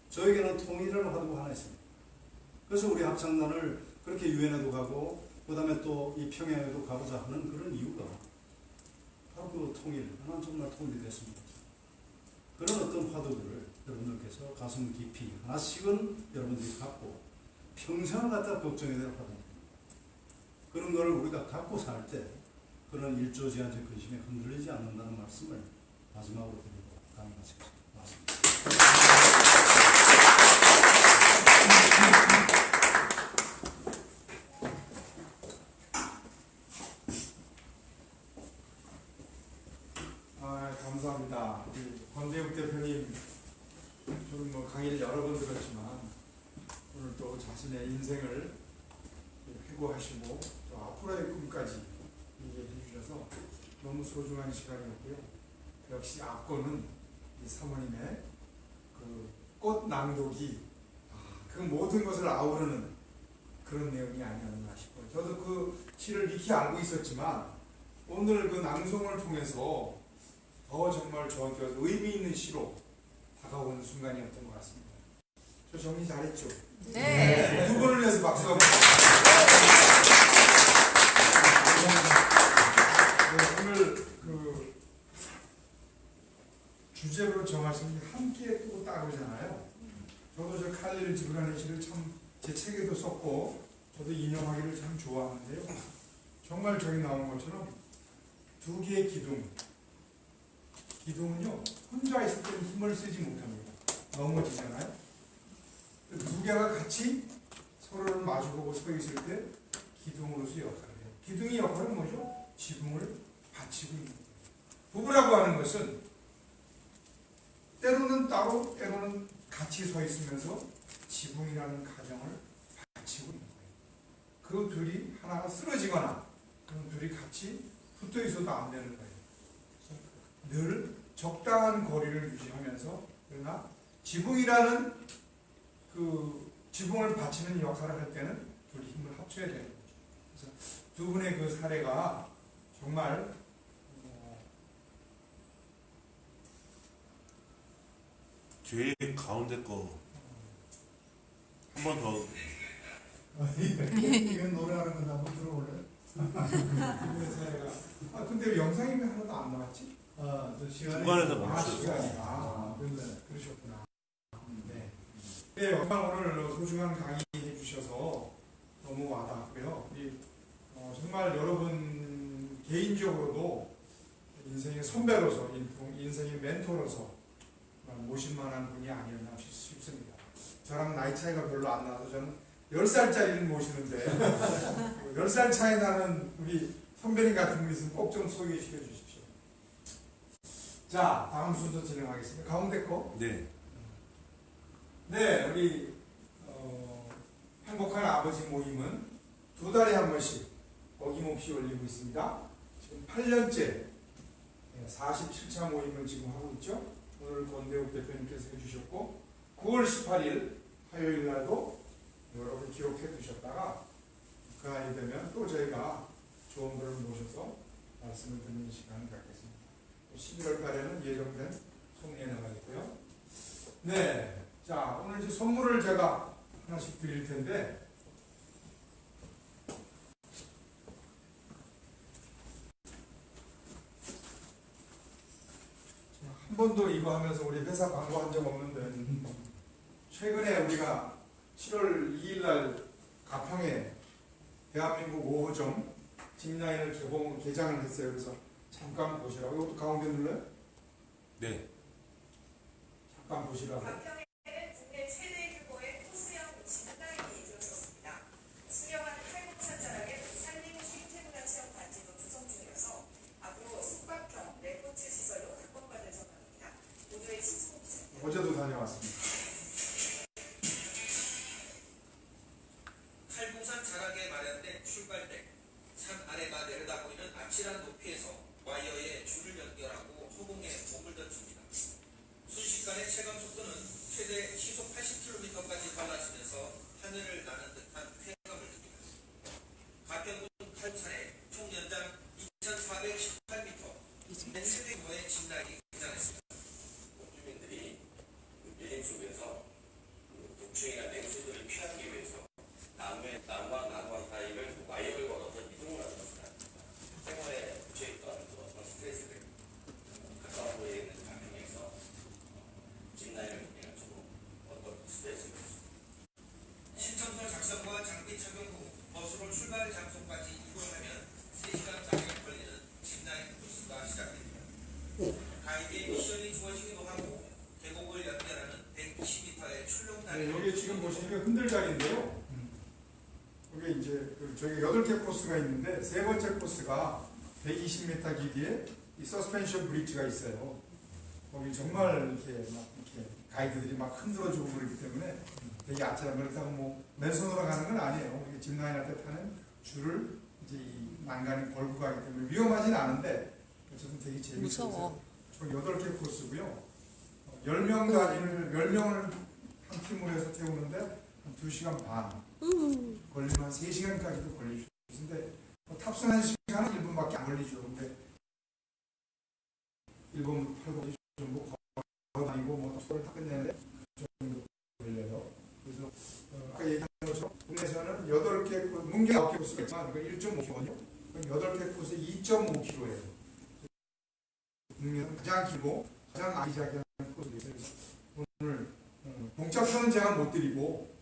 저에게는 통일이라는 화두가 하나 있습니다. 그래서 우리 합창단을 그렇게 유엔에도 가고 그 다음에 또 이 평양에도 가보자 하는 그런 이유가 바로 그 통일, 나는 정말 통일이 됐습니다. 그런 어떤 화두들을 여러분들께서 가슴 깊이 하나씩은 여러분들이 갖고 평생을 갖다 걱정해야 될 화두입니다. 그런 거를 우리가 갖고 살 때 그런 일조지한적 근심에 흔들리지 않는다는 말씀을 마지막으로 드리고 다음에 마치겠습니다. 감사합니다. 권대욱 대표님, 저는 뭐 강의를 여러 번 들었지만 오늘 또 자신의 인생을 회고하시고 또 앞으로의 꿈까지 얘기해 주셔서 너무 소중한 시간이었고요. 역시 앞권은 이 사모님의 그 꽃 낭독이 그 모든 것을 아우르는 그런 내용이 아니었나 싶어요. 저도 그 시를 익히 알고 있었지만 오늘 그 낭송을 통해서 더 정말 저한테 의미 있는 시로 다가오는 순간이었던 것 같습니다. 저 정리 잘했죠? 네. 두 분을 위해서 박수 한번. 주제로 정하신 게 함께 끄고 따르잖아요. 저도 저 칼릴 지브라네시를 참 제 책에도 썼고 저도 인용하기를 참 좋아하는데요. 정말 저기 나온 것처럼 두 개의 기둥은요 혼자 있을 때는 힘을 쓰지 못합니다. 넘어지잖아요. 두 개가 같이 서로를 마주보고 서 있을 때 기둥으로서 역할을 해요. 기둥의 역할은 뭐죠? 지붕을 받치고 있는 거예요. 부부라고 하는 것은 때로는 따로 때로는 같이 서 있으면서 지붕이라는 가정을 받치고 있는 거예요. 그 둘이 하나가 쓰러지거나 그럼 둘이 같이 붙어 있어도 안 되는 거예요. 늘 적당한 거리를 유지하면서 그러나 지붕이라는 그 지붕을 받치는 역할을 할 때는 둘이 힘을 합쳐야 되는 거죠. 그래서 두 분의 그 사례가 정말 제일 가운데 거 한 번 더. 이건 노래하는 건 한번 들어볼래? 두 사례가 근데 왜 영상이 왜 하나도 안 나왔지? 저 시간이 중간에서 아, 멈췄어. 시간이. 그런데 그러셨구나. 네. 네, 정말 오늘 소중한 강의해 주셔서 너무 와닿았고요. 우리 정말 여러분 개인적으로도 인생의 선배로서, 인생의 멘토로서 모실 만한 분이 아니었나 싶습니다. 저랑 나이 차이가 별로 안 나서 저는 10살짜리를 모시는데 10살 차이 나는 우리 선배님 같은 분이 있으면 꼭 좀 소개시켜 주십시오. 자, 다음 순서 진행하겠습니다. 가운데 거. 네. 네, 우리 행복한 아버지 모임은 두 달에 한 번씩 어김없이 열리고 있습니다. 지금 8년째 47차 모임을 지금 하고 있죠. 오늘 권대욱 대표님께서 해주셨고 9월 18일 화요일 날도 여러분 기록해 두셨다가 그 날이 되면 또 저희가 좋은 분을 모셔서 말씀을 듣는 시간을 갖겠습니다. 11월 달에는 예정된 송년회 나가겠고요. 네, 자 오늘 이제 선물을 제가 하나씩 드릴 텐데 한 번도 이거 하면서 우리 회사 광고한 적 없는데 최근에 우리가 7월 2일 날 가평에 대한민국 5호점 짚라인을 개장을 했어요. 그래서 잠깐 보시라고. 이것도 가운데 눌러요? 네. 잠깐 보시라고. 가평에는 국내 최대 규모의 코스형 짚라인이 들어섰습니다. 수려한 탈북차 자락의 산림 생태문화 체험 단지도 구성 중이어서 앞으로 숙박형 레포트 시설로 각광받을 전망입니다. 모두의 친숙 부탁드립니다. 어제도 다녀왔습니다. 칼봉산 자락에 마련된 출발대, 산 아래가 내려다 보이는 아찔한 높이에서 와이어에 줄을 연결하고 허공에 몸을 던집니다. 순식간의 체감 속도는 최대 시속 80km까지 빨라지면서 하늘을 나는 듯한 쾌감을 느낍니다. 가평군 칼봉산에 총 연장 2,418m, 세대 규모의 짚라인이 등장했습니다. 주민들이 밀림 속에서 독충이나 냉수들을 피하기 위해서 나무와 나무 사이를 와이어를 걸어서 이동을 하는 것입니다. 생활에 붙여있던 어떤 스트레스를 가까운 곳에 있는 가평에서 짚라인을 그냥 조금 어떤 스트레스를 신청서 작성과 장비 착용 후 버스로 출발 장소까지 이동하면 3시간 가량 걸리는 짚라인 코스가 시작됩니다. 가이드의 미션이 주어지기도 하고 계곡을 연결하는 120m의 출렁다리. 네, 여기 지금 보시는 게 흔들자리인데요. 여기 이제 저희 8개 코스가 있는데 세 번째 코스가 120m 길이의 이 서스펜션 브릿지가 있어요. 거기 정말 이렇게 가이드들이 막 흔들어주고 그러기 때문에 되게 아찔한 거. 그렇다고 뭐 맨손으로 가는 건 아니에요. 우리 짚라인 할 때 타는 줄을 이제 이 난간에 걸고 가기 때문에 위험하진 않은데 어쨌든 되게 재밌어요. 무서워. 총 8개 코스고요. 10명을 한 팀으로 해서 태우는데 한 2시간 반 걸리면 한 3시간까지도 걸릴 수 있는데 탑승 1시간은 1분밖에 안 걸리죠. 근데 1분 8분 정도 걸어다니고 뭐 서울 다 끝내는데 그 정도 걸려요. 그래서 아까 얘기한 것처럼 국내에서는 8개 문계 9개 코스가 있지만 이거 1.5km거든요. 8개 코스에 2.5km예요. 국내는 가장 길고 가장 가장 아기자기한 코스들이 있어요. 오늘 공짜표는 제가 못 드리고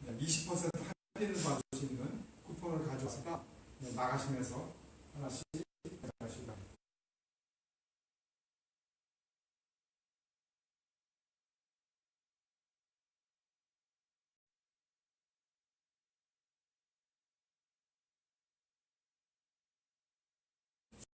20% 할인을 받을 수 있는 쿠폰을 가져와서 나가시면서 하나씩 가져가시기 바랍니다.